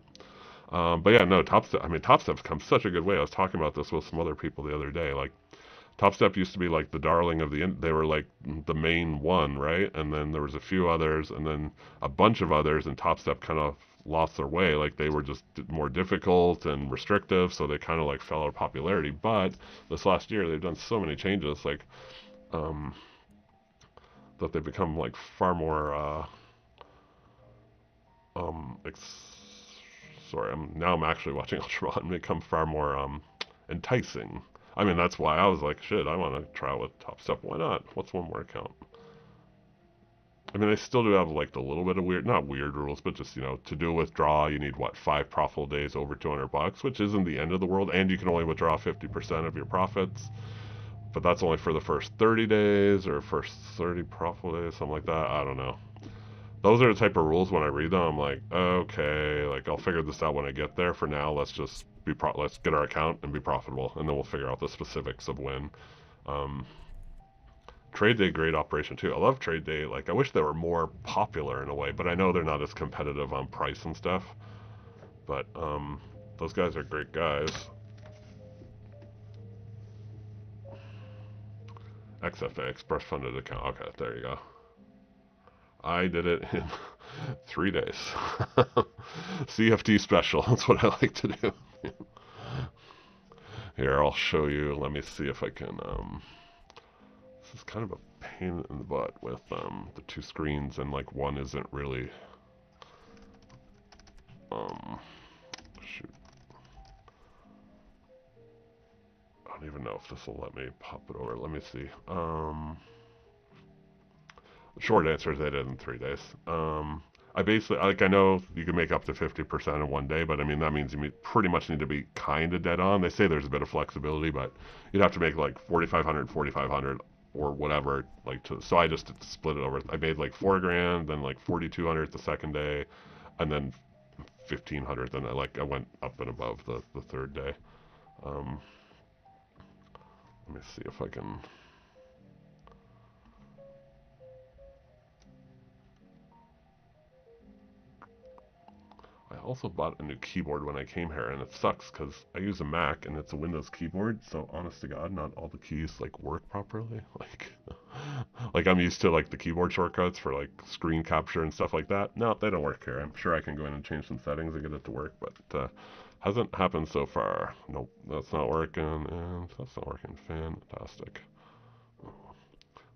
But yeah, no, Top Step. I mean, Top Step's come such a good way. I was talking about this with some other people the other day. Like, Top Step used to be like the darling of they were like the main one, right? And then there was a few others, and then a bunch of others, and Top Step kind of lost their way. Like they were just more difficult and restrictive, so they kind of like fell out of popularity. But this last year, they've done so many changes, like um, that they've become like far more. Um, Sorry, I'm actually watching Ultraviolet and become far more enticing. I mean, that's why I was like, shit, I want to try out with Top Step. Why not? What's one more account? I mean, they still do have like the little bit of weird, not weird rules, but just, to do a withdrawal, you need what, 5 profitable days over 200 bucks, which isn't the end of the world, and you can only withdraw 50% of your profits, but that's only for the first 30 days or first 30 profitable days, something like that. I don't know. Those are the type of rules when I read them, I'm like, okay, like I'll figure this out when I get there. For now, let's just let's get our account and be profitable, and then we'll figure out the specifics of when. Um, Trade Day, great operation too. I love Trade Day. Like, I wish they were more popular in a way, but I know they're not as competitive on price and stuff. But those guys are great guys. XFA, Express Funded Account. Okay, there you go. I did it in 3 days. CFD special. That's what I like to do. Here, I'll show you. Let me see if I can. This is kind of a pain in the butt with the 2 screens, and like one isn't really. Shoot. I don't even know if this will let me pop it over. Let me see. Short answer is I did in 3 days. I basically, like, I know you can make up to 50% in one day, but I mean, that means you pretty much need to be kind of dead on. They say there's a bit of flexibility, but you'd have to make like 4,500, 4,500 or whatever, like so I just split it over. I made like 4 grand, then like 4,200 the second day, and then 1,500, then I went up and above the third day. Let me see if I can. I also bought a new keyboard when I came here, and it sucks because I use a Mac and it's a Windows keyboard, so honest to God, not all the keys like work properly. Like I'm used to like the keyboard shortcuts for like screen capture and stuff like that. No, they don't work here. I'm sure I can go in and change some settings and get it to work, but hasn't happened so far. Nope, that's not working, and that's not working. Fantastic.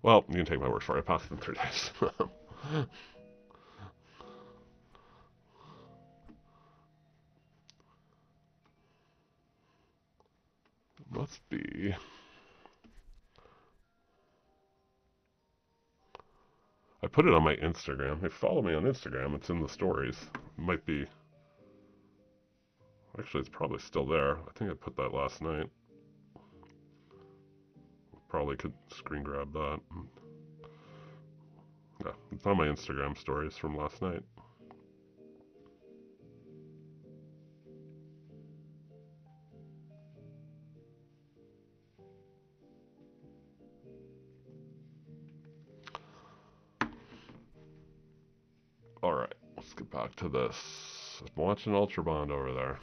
Well, you can take my word for it. I passed in 3 days. Must be. I put it on my Instagram. If you follow me on Instagram, it's in the stories. It might be. Actually, it's probably still there. I think I put that last night. Probably could screen grab that. Yeah, it's on my Instagram stories from last night. Alright, let's get back to this. I'm watching Ultra Bond over there.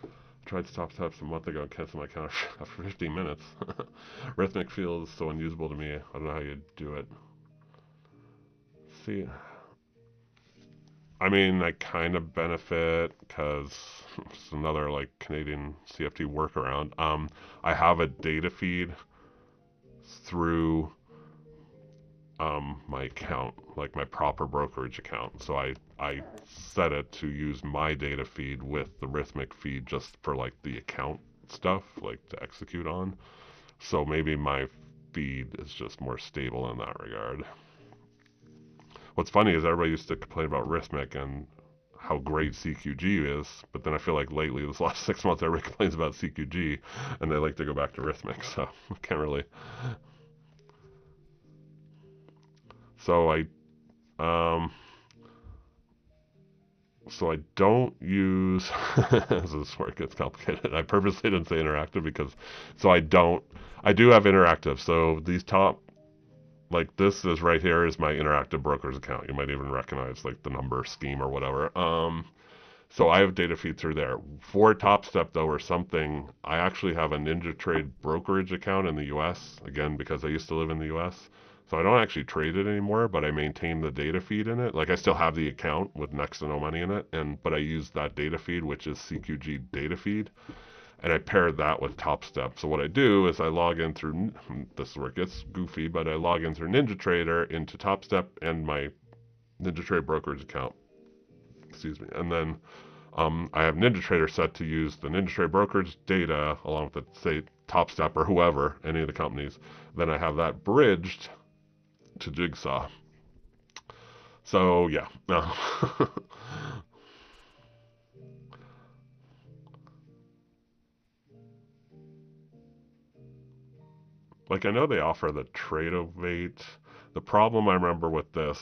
I tried stop steps a month ago and canceled my account after 15 minutes. Rhythmic feels so unusable to me. I don't know how you do it. See, I mean, I kind of benefit because it's another like Canadian CFT workaround. I have a data feed through my account, like my proper brokerage account. So I set it to use my data feed with the Rhythmic feed just for like the account stuff, like to execute on. So maybe my feed is just more stable in that regard. What's funny is everybody used to complain about Rhythmic and how great CQG is, but then I feel like lately, this last 6 months, everybody complains about CQG, and they like to go back to Rhythmic, so I can't really. So um, I don't use. This is where it gets complicated. I purposely didn't say interactive because, so I don't. I do have interactive. So these top, like this is right here is my interactive broker's account. You might even recognize like the number scheme or whatever. So I have data feed through there. For Top Step though or something, I actually have a NinjaTrade brokerage account in the US, again because I used to live in the US. So I don't actually trade it anymore, but I maintain the data feed in it. Like I still have the account with next to no money in it, but I use that data feed, which is CQG data feed, and I paired that with Top Step. So what I do is I log in through, this is where it gets goofy, but I log in through NinjaTrader into Top Step and my NinjaTrade brokerage account. Excuse me. And then I have NinjaTrader set to use the NinjaTrader brokerage data along with the, say, TopStep or whoever, any of the companies. Then I have that bridged to Jigsaw. So, yeah. Like, I know they offer the Tradeovate. The problem I remember with this,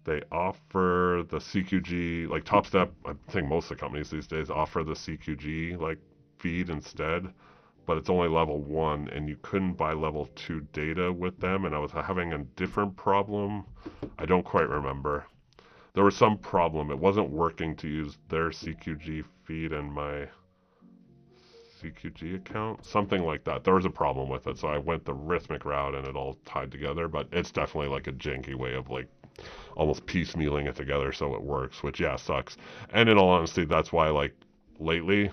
they offer the CQG, like TopStep, I think most of the companies these days offer the CQG, like, feed instead, but it's only level 1, and you couldn't buy level 2 data with them, and I was having a different problem. I don't quite remember. There was some problem. It wasn't working to use their CQG feed and my CQG account. Something like that. There was a problem with it, so I went the Rhythmic route, and it all tied together, but it's definitely like a janky way of like almost piecemealing it together so it works, which yeah, sucks. And in all honesty, that's why like lately,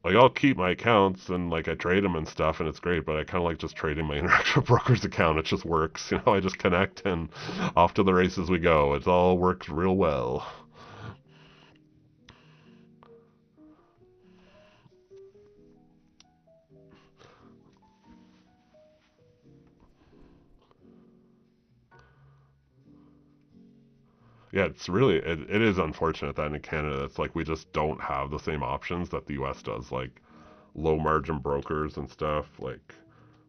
like I'll keep my accounts and like I trade them and stuff and it's great, but I kind of like just trading my interactive broker's account. It just works, you know. I just connect and off to the races we go. It all works real well. Yeah, it's really it is unfortunate that in Canada it's like we just don't have the same options that the US does, like low margin brokers and stuff. Like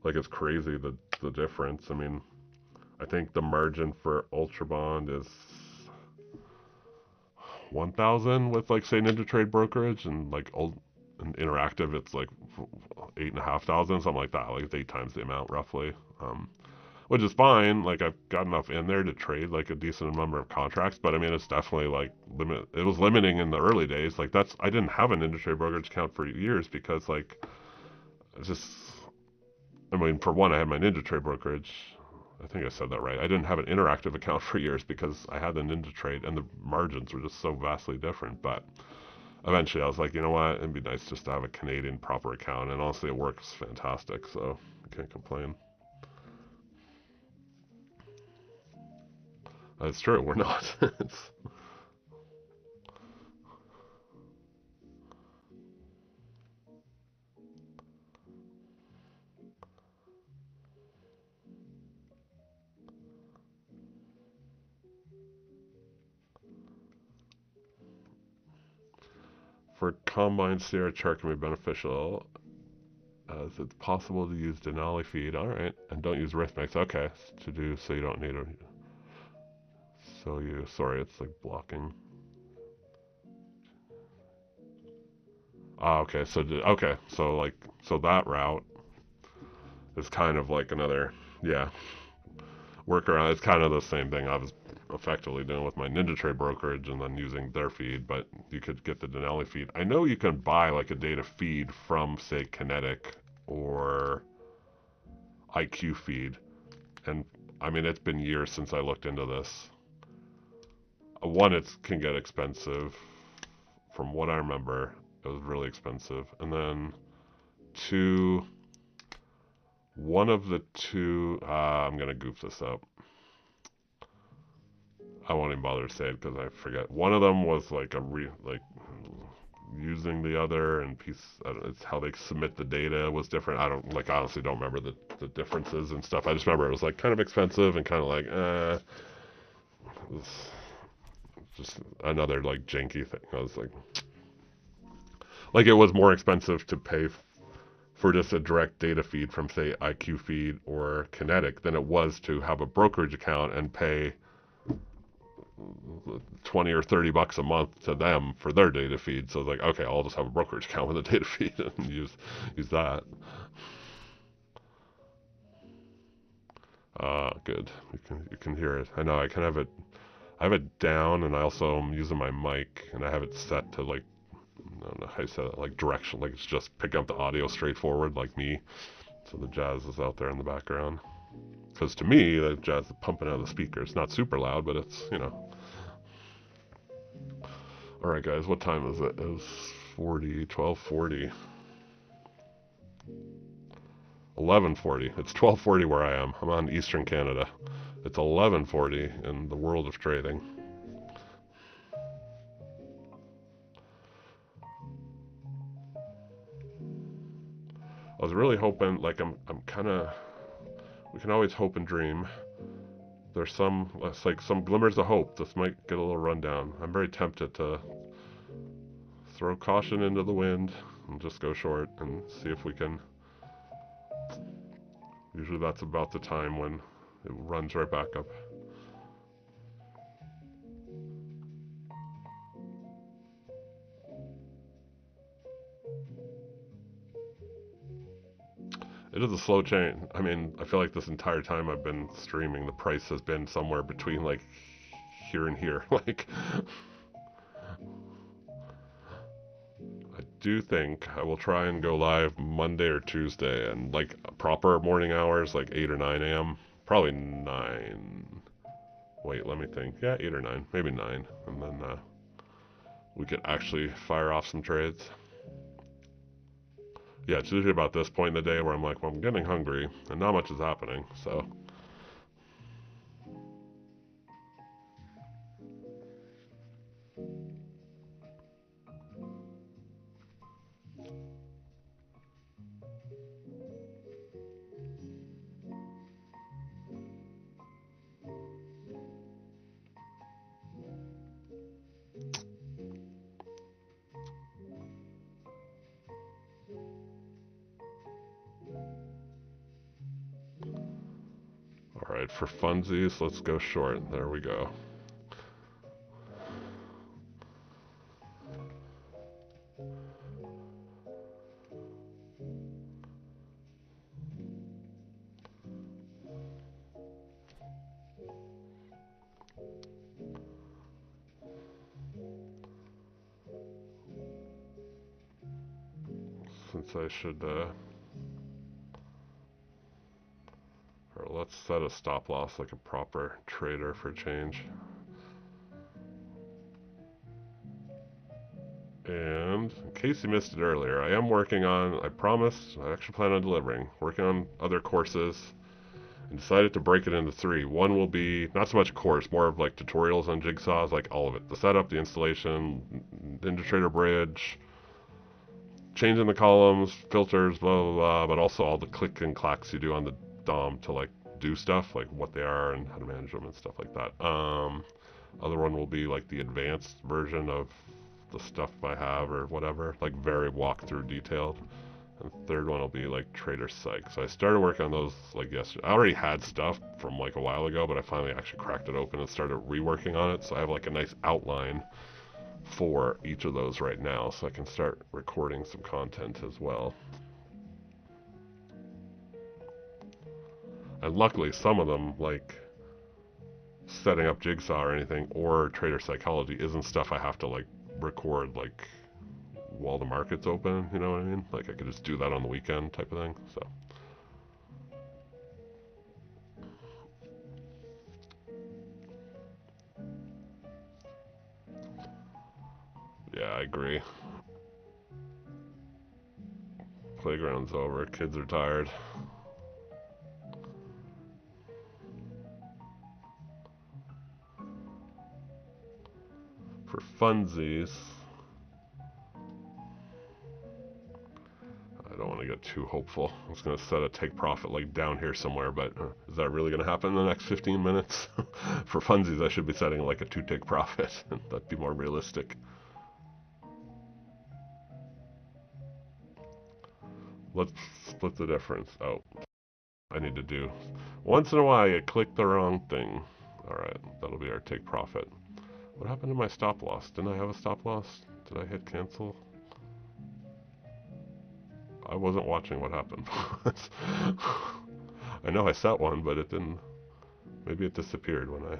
it's crazy the difference. I mean, I think the margin for Ultra Bond is 1,000 with like say NinjaTrade brokerage, and like old and interactive it's like 8,500, something like that. Like it's 8 times the amount roughly. Which is fine. Like I've got enough in there to trade like a decent number of contracts, but I mean it's definitely like limit. It was limiting in the early days. Like that's I didn't have an NinjaTrade brokerage account for years because like it's just. I mean, for one, I had my NinjaTrade brokerage. I think I said that right. I didn't have an interactive account for years because I had the NinjaTrade and the margins were just so vastly different. But eventually I was like, you know what? It'd be nice just to have a Canadian proper account. And honestly, it works fantastic. So I can't complain. It's true. We're not. It's, For combine, Sierra chart can be beneficial as it's possible to use Denali feed. All right, and don't use Rhythmics. Okay, to do so you don't need a. So you sorry, it's like blocking. Ah, okay. So okay, so like so that route is kind of like another yeah workaround. It's kind of the same thing I was effectively doing with my NinjaTrade brokerage and then using their feed, but you could get the Denali feed. I know you can buy like a data feed from say Kinetic or IQ feed, and I mean it's been years since I looked into this. One, it can get expensive. From what I remember, it was really expensive. And then two, one of the two, I'm gonna goof this up. I won't even bother to say it because I forget. One of them was like like using the other and it's how they submit the data was different. I don't like honestly don't remember the differences and stuff. I just remember it was like kind of expensive and kind of like it was just another like janky thing. I was like it was more expensive to pay for just a direct data feed from say IQ feed or Kinetic than it was to have a brokerage account and pay 20 or 30 bucks a month to them for their data feed. So it's like, okay, I'll just have a brokerage account with a data feed and use that. Good. You can hear it. I know I have it down, and I also am using my mic, and I have it set to like I don't know how you say it, like direction, like it's just picking up the audio straightforward, like me. So the jazz is out there in the background. Because to me, the jazz is pumping out of the speaker. It's not super loud, but it's, you know. Alright, guys, what time is it? It's 12:40. 11:40. It's 12:40 where I am. I'm on Eastern Canada. It's 11:40 in the world of trading. I was really hoping, like, I'm kind of. We can always hope and dream. There's some glimmers of hope. This might get a little rundown. I'm very tempted to throw caution into the wind and just go short and see if we can. Usually that's about the time when it runs right back up. It is a slow chain. I mean, I feel like this entire time I've been streaming, the price has been somewhere between like here and here. Like, I do think I will try and go live Monday or Tuesday and like proper morning hours, like 8 or 9 a.m. Probably 9. Wait, let me think. Yeah, 8 or 9. Maybe 9. And then we could actually fire off some trades. Yeah, it's usually about this point in the day where I'm like, well, I'm getting hungry and not much is happening, so. Alright, for funsies, let's go short. There we go. Since I should, or let's set a stop loss like a proper trader for change. And in case you missed it earlier, I am working on, I promised, I actually plan on delivering, working on other courses, and decided to break it into 3. One will be, not so much a course, more of like tutorials on Jigsaws, like all of it. The setup, the installation, NinjaTrader Bridge, changing the columns, filters, blah, blah, blah, but also all the click and clacks you do on the DOM to like do stuff, like what they are and how to manage them and stuff like that. Other one will be like the advanced version of the stuff I have or whatever, like very walkthrough detailed. And the third one will be like Trader Psych. So I started working on those like yesterday. I already had stuff from like a while ago, but I finally actually cracked it open and started reworking on it. So I have like a nice outline for each of those right now, so I can start recording some content as well. And luckily some of them, like setting up Jigsaw or anything, or Trader Psychology, isn't stuff I have to like record like while the market's open, you know what I mean? Like I could just do that on the weekend type of thing, so. Yeah, I agree. Playground's over, kids are tired. For funsies, I don't want to get too hopeful. I was going to set a take profit like down here somewhere, but is that really going to happen in the next 15 minutes? For funsies, I should be setting like a 2 take profit. That'd be more realistic. Let's split the difference. Oh, I need to do. Once in a while, I click the wrong thing. Alright, that'll be our take profit. What happened to my stop loss? Didn't I have a stop loss? Did I hit cancel? I wasn't watching what happened. I know I set one, but it didn't. Maybe it disappeared when I...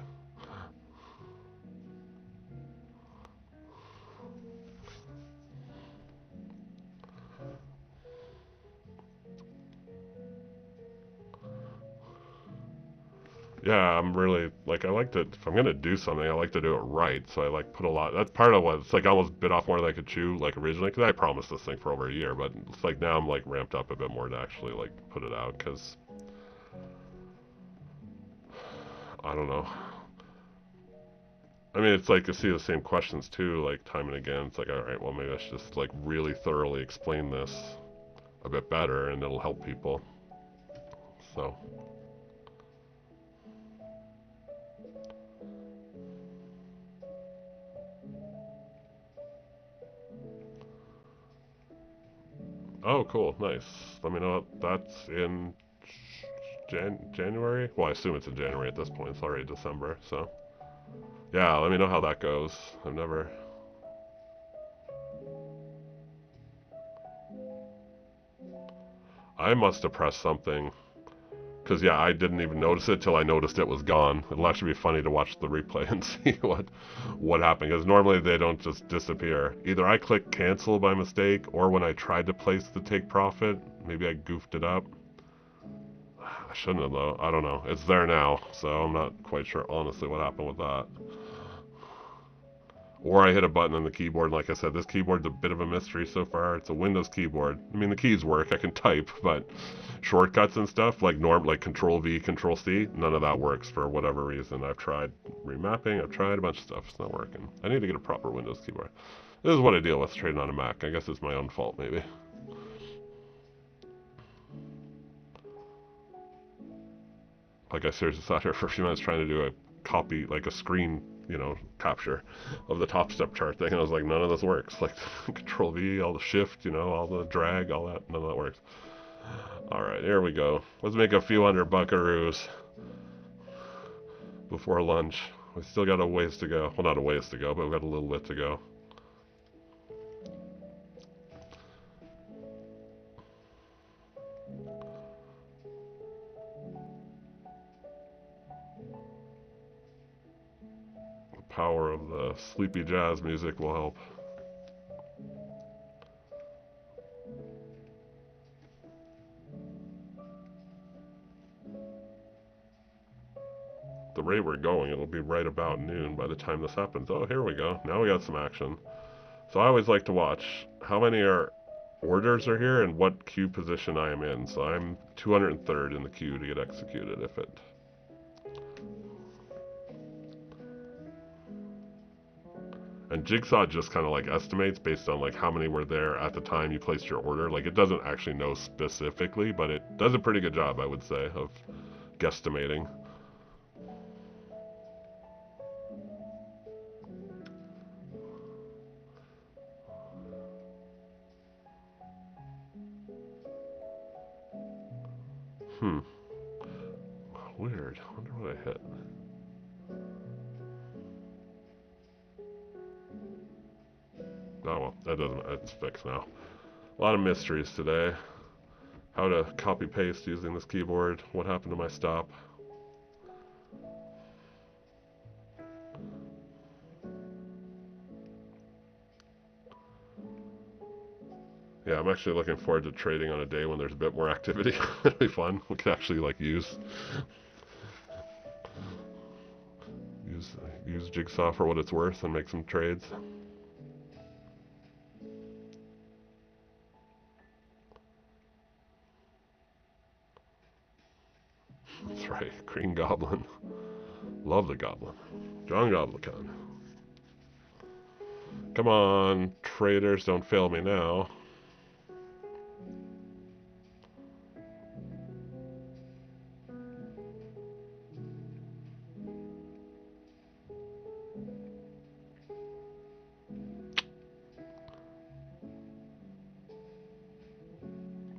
Yeah, I'm really, like, I like to, if I'm going to do something, I like to do it right, so I, like, put a lot, that's part of what, it's like I almost bit off more than I could chew, like, originally, because I promised this thing for over a year, but it's like now I'm, like, ramped up a bit more to actually, like, put it out, because, I don't know. I mean, it's like, you see the same questions, too, like, time and again, it's like, alright, well, maybe I should just, like, really thoroughly explain this a bit better, and it'll help people, so... Oh, cool, nice. Let me know that's in January? Well, I assume it's in January at this point. It's already December, so... Yeah, let me know how that goes. I've never... I must have pressed something. Because, yeah, I didn't even notice it till I noticed it was gone. It'll actually be funny to watch the replay and see what happened. Because normally they don't just disappear. Either I clicked cancel by mistake, or when I tried to place the take profit, maybe I goofed it up. I shouldn't have, though. I don't know. It's there now, so I'm not quite sure, honestly, what happened with that. Or I hit a button on the keyboard. Like I said, this keyboard's a bit of a mystery so far. It's a Windows keyboard. I mean, the keys work. I can type, but shortcuts and stuff, like Control V, Control C, none of that works for whatever reason. I've tried remapping. I've tried a bunch of stuff. It's not working. I need to get a proper Windows keyboard. This is what I deal with trading on a Mac. I guess it's my own fault, maybe. Like, I seriously sat here for a few minutes trying to do a copy, like a screen, you know, capture of the top step chart thing, and I was like, none of this works. Like, Control V, all the shift, you know, all the drag, all that, none of that works. Alright, here we go. Let's make a few hundred buckaroos before lunch. We still got a ways to go. Well, not a ways to go, but we've got a little bit to go. The power of the sleepy jazz music will help. The rate we're going, it'll be right about noon by the time this happens. Oh, here we go. Now we got some action. So I always like to watch how many orders are here and what queue position I am in. So I'm 203rd in the queue to get executed if it... And Jigsaw just kind of like estimates based on like how many were there at the time you placed your order. Like, it doesn't actually know specifically, but it does a pretty good job, I would say, of guesstimating. weird. I wonder what I hit. Oh well, that doesn't, it's fixed now. A lot of mysteries today. How to copy paste using this keyboard. What happened to my stop? Yeah, I'm actually looking forward to trading on a day when there's a bit more activity. It'll be fun. We could actually like use Jigsaw for what it's worth and make some trades. That's right, Green Goblin. Love the Goblin. John Goblicon. Come on, traders, don't fail me now.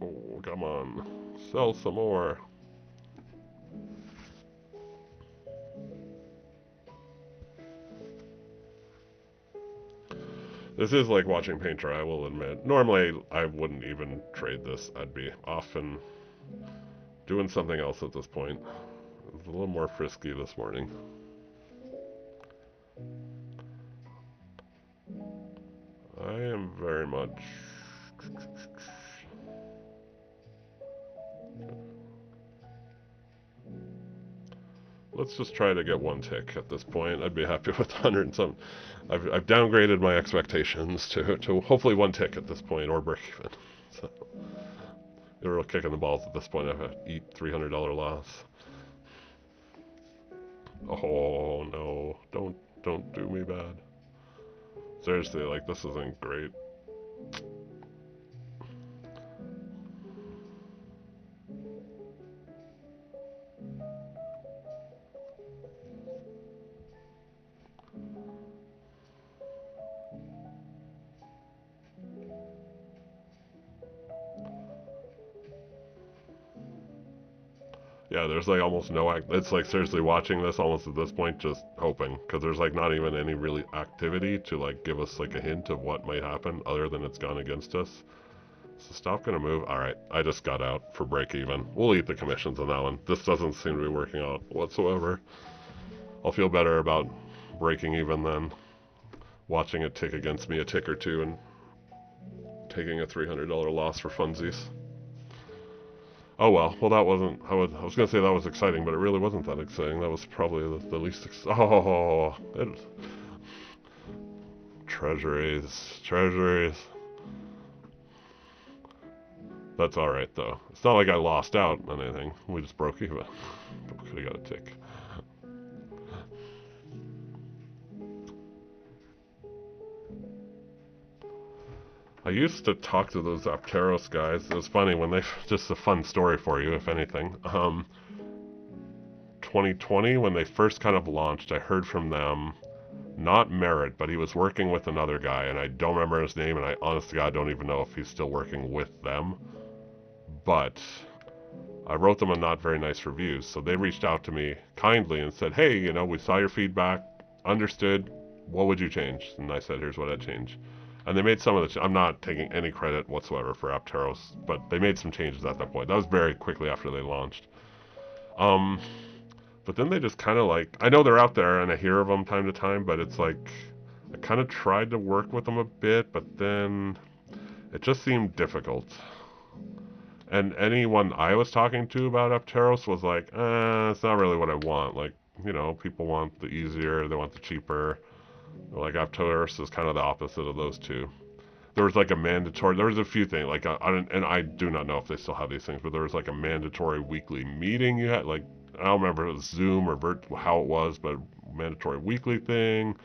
Oh, come on. Sell some more. This is like watching paint dry, I will admit. Normally, I wouldn't even trade this. I'd be off and doing something else at this point. It was a little more frisky this morning. I am very much... Let's just try to get one tick at this point. I'd be happy with 100 and some. I've downgraded my expectations to hopefully one tick at this point, or break even. So, you're real kicking the balls at this point. I've eat $300 loss. Oh no! Don't do me bad. Seriously, like this isn't great. Yeah, there's like almost no it's like seriously watching this almost at this point just hoping, because there's like not even any really activity to like give us like a hint of what might happen other than it's gone against us. Is the stop gonna move? Alright, I just got out for break even. We'll eat the commissions on that one. This doesn't seem to be working out whatsoever. I'll feel better about breaking even than watching it tick against me a tick or two and taking a $300 loss for funsies. Oh well, that wasn't, I was going to say that was exciting, but it really wasn't that exciting. That was probably the least treasuries. That's alright though. It's not like I lost out on anything. We just broke even. But we could have got a tick. I used to talk to those Apteros guys. It was funny when they, just a fun story for you, if anything. 2020, when they first kind of launched, I heard from them, not Merritt, but he was working with another guy, and I don't remember his name, and I honest to God don't even know if he's still working with them. But I wrote them a not very nice review, so they reached out to me kindly and said, hey, you know, we saw your feedback, understood, what would you change? And I said, here's what I'd change. And they made some of the, I'm not taking any credit whatsoever for Apteros, but they made some changes at that point. That was very quickly after they launched. But then they just kind of like, I know they're out there and I hear of them time to time, but it's like, I kind of tried to work with them a bit, but then it just seemed difficult. And anyone I was talking to about Apteros was like, it's not really what I want. Like, you know, people want the easier, they want the cheaper. Like Apteros is kind of the opposite of those two. There was like a mandatory, there was a few things, like, and I do not know if they still have these things, but there was like a mandatory weekly meeting you had, like, I don't remember if it was Zoom or how it was, but mandatory weekly thing.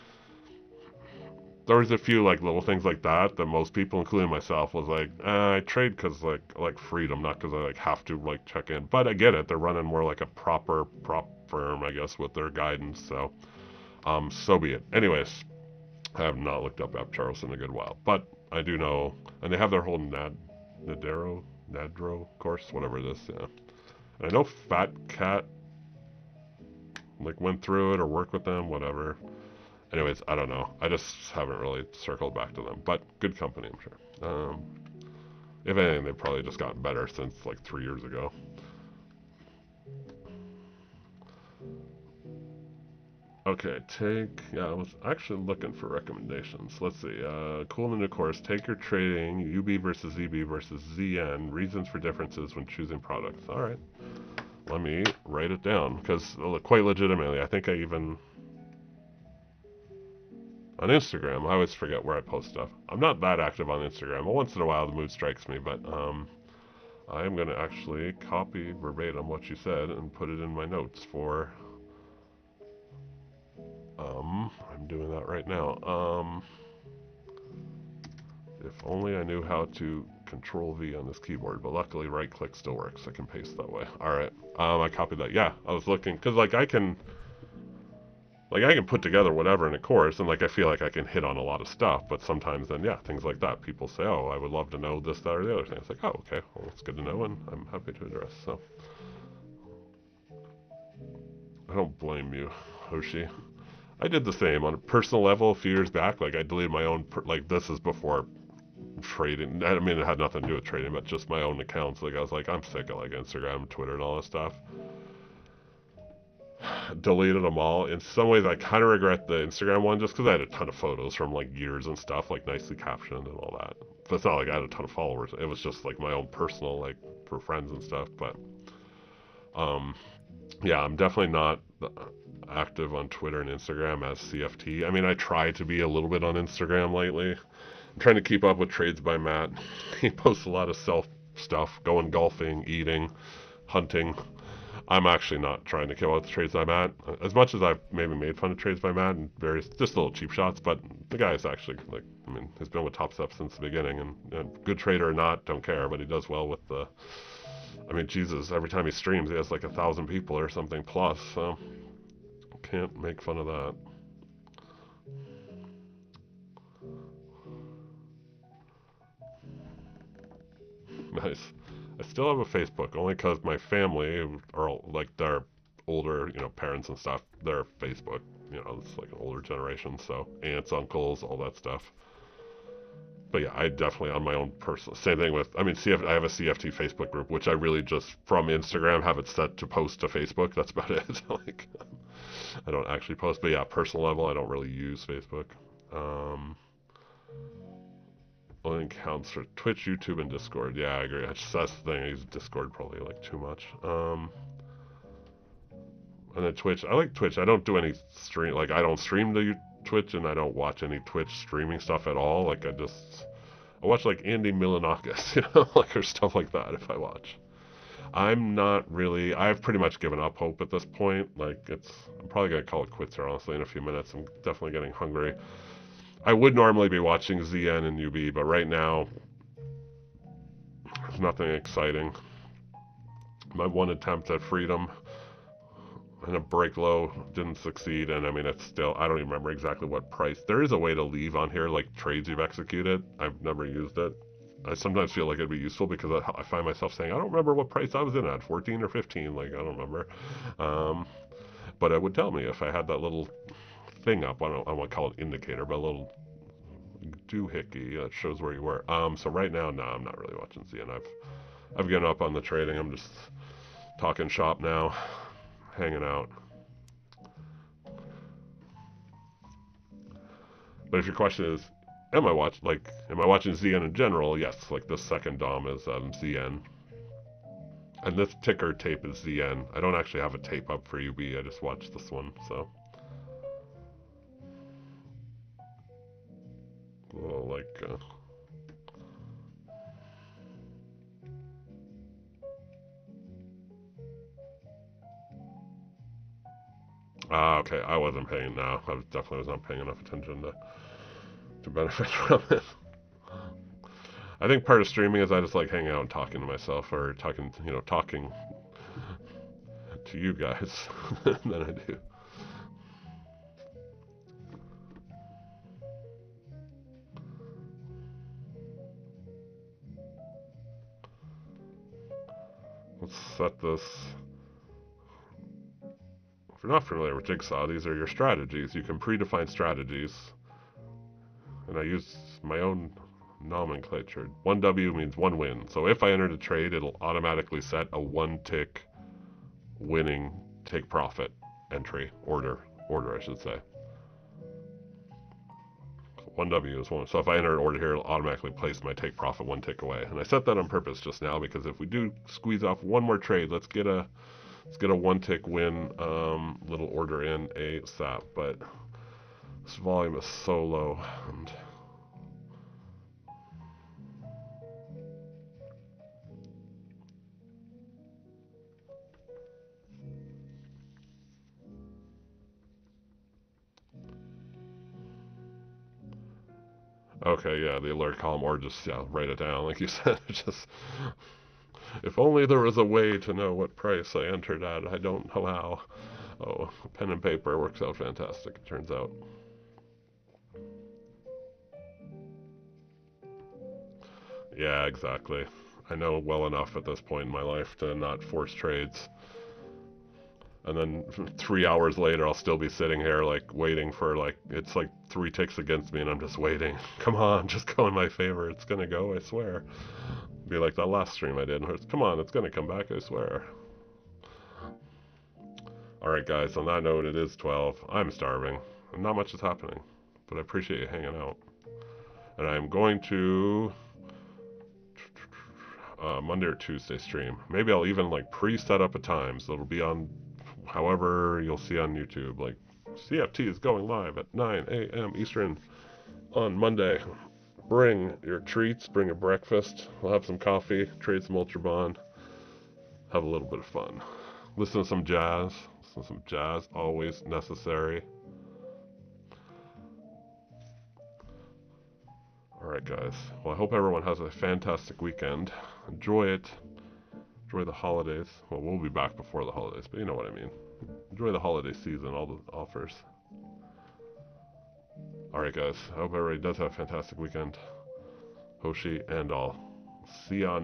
There was a few like little things like that that most people, including myself, was like, I trade because like freedom, not because I like have to like check in. But I get it, they're running more like a proper prop firm, I guess, with their guidance. So, so be it. Anyways, I have not looked up Apteros in a good while, but I do know, and they have their whole Nadro course, whatever it is. Yeah, and I know Fat Cat like went through it or worked with them, whatever. Anyways, I don't know. I just haven't really circled back to them, but good company, I'm sure. If anything, they've probably just gotten better since like 3 years ago. Okay, yeah, I was actually looking for recommendations. Let's see. Cool in the course. Take your trading, UB versus ZB versus ZN. Reasons for differences when choosing products. All right. Let me write it down because quite legitimately, I think I even on Instagram, I always forget where I post stuff. I'm not that active on Instagram. Once in a while, the mood strikes me, but I am going to actually copy verbatim what you said and put it in my notes for. I'm doing that right now. If only I knew how to Control V on this keyboard, but luckily right click still works. I can paste that way. All right. I copied that. Yeah, I was looking because like I can put together whatever in a course, and like I feel like I can hit on a lot of stuff. But sometimes then yeah, things like that. People say, oh, I would love to know this, that, or the other thing. It's like, oh, okay, well, it's good to know, and I'm happy to address. So I don't blame you, Hoshi. I did the same on a personal level a few years back. Like I deleted my own, like this is before trading. I mean, it had nothing to do with trading, but just my own accounts. Like I was like, I'm sick of like Instagram, Twitter, and all this stuff. Deleted them all. In some ways, I kind of regret the Instagram one just because I had a ton of photos from like years and stuff, like nicely captioned and all that. But it's not like I had a ton of followers. It was just like my own personal, like for friends and stuff. But yeah, I'm definitely not active on Twitter and Instagram as CFT. I mean, I try to be a little bit on Instagram lately. I'm trying to keep up with Trades by Matt. He posts a lot of self stuff, going golfing, eating, hunting. I'm actually not trying to keep up with the Trades by Matt. As much as I've maybe made fun of Trades by Matt and various, just little cheap shots, but the guy is actually, like, I mean, he's been with Top Step since the beginning, and good trader or not, don't care, but he does well with the, I mean, Jesus, every time he streams, he has like 1,000 people or something plus, so can't make fun of that. Nice. I still have a Facebook, only because my family are like they're older, parents and stuff. They're Facebook, it's like an older generation, so aunts, uncles, all that stuff. But yeah, I definitely on my own personal. Same thing with, I mean, I have a CFT Facebook group, which I really just from Instagram have it set to post to Facebook. That's about it. Like, I don't actually post, but yeah, personal level, I don't really use Facebook. Um, Only accounts for Twitch, YouTube, and Discord. Yeah, I agree. That's the thing. I use Discord probably like too much. And then Twitch. I like Twitch. I don't do any stream. Like I don't stream to Twitch, and I don't watch any Twitch streaming stuff at all. Like I watch like Andy Milanakis, like or stuff like that if I watch. I'm not really. I've pretty much given up hope at this point. Like I'm probably gonna call it quits here honestly in a few minutes. I'm definitely getting hungry. I would normally be watching ZN and UB, but right now there's nothing exciting. My one attempt at freedom and a break low didn't succeed, and I mean it's still, I don't even remember exactly what price. There is a way to leave on here, like trades you've executed. I've never used it. I sometimes feel like it'd be useful because I find myself saying I don't remember what price I was in at, 14 or 15, like I don't remember. But it would tell me if I had that little thing up. I don't want to call it indicator, but a little doohickey that shows where you were. So right now, no, I'm not really watching Z, and I've given up on the trading. I'm just talking shop now, hanging out. But if your question is, am I watching ZN in general? Yes, like the second DOM is ZN. And this ticker tape is ZN. I don't actually have a tape up for UB, I just watched this one, so. Well, like, okay, I wasn't paying, no, I definitely was not paying enough attention to benefit from it. I think part of streaming is I just like hanging out and talking to myself, or talking to you guys than I do. Let's set this If you're not familiar with Jigsaw, these are your strategies. You can predefine strategies. And I use my own nomenclature. 1W means 1 win. So if I entered a trade, it'll automatically set a 1-tick winning take profit entry. Order, I should say. 1W is 1. So if I enter an order here, it'll automatically place my take profit 1 tick away. And I set that on purpose just now because if we do squeeze off one more trade, let's get a 1-tick win little order in ASAP. But this volume is so low. And okay, yeah, the alert column, or just, yeah, write it down, like you said. Just, if only there was a way to know what price I entered at. I don't know how. Oh, pen and paper works out fantastic, it turns out. Yeah, exactly. I know well enough at this point in my life to not force trades. And then 3 hours later, I'll still be sitting here, like, waiting for, like, it's like 3 ticks against me, and I'm just waiting. Come on, just go in my favor. It's gonna go, I swear. Be like that last stream I did. Come on, it's gonna come back, I swear. Alright, guys, on that note, it is 12. I'm starving, and not much is happening. But I appreciate you hanging out. And I'm going to Monday or Tuesday stream. Maybe I'll even, like, pre-set up a time, so it'll be on however you'll see on YouTube, like CFT is going live at 9 a.m. Eastern on Monday. Bring your treats, bring a breakfast, we'll have some coffee, trade some Ultra Bond, have a little bit of fun. Listen to some jazz, always necessary. Alright guys, well I hope everyone has a fantastic weekend. Enjoy it. Enjoy the holidays. Well, we'll be back before the holidays, but you know what I mean. Enjoy the holiday season, all the offers. Alright guys, I hope everybody does have a fantastic weekend. Hoshi and all. See ya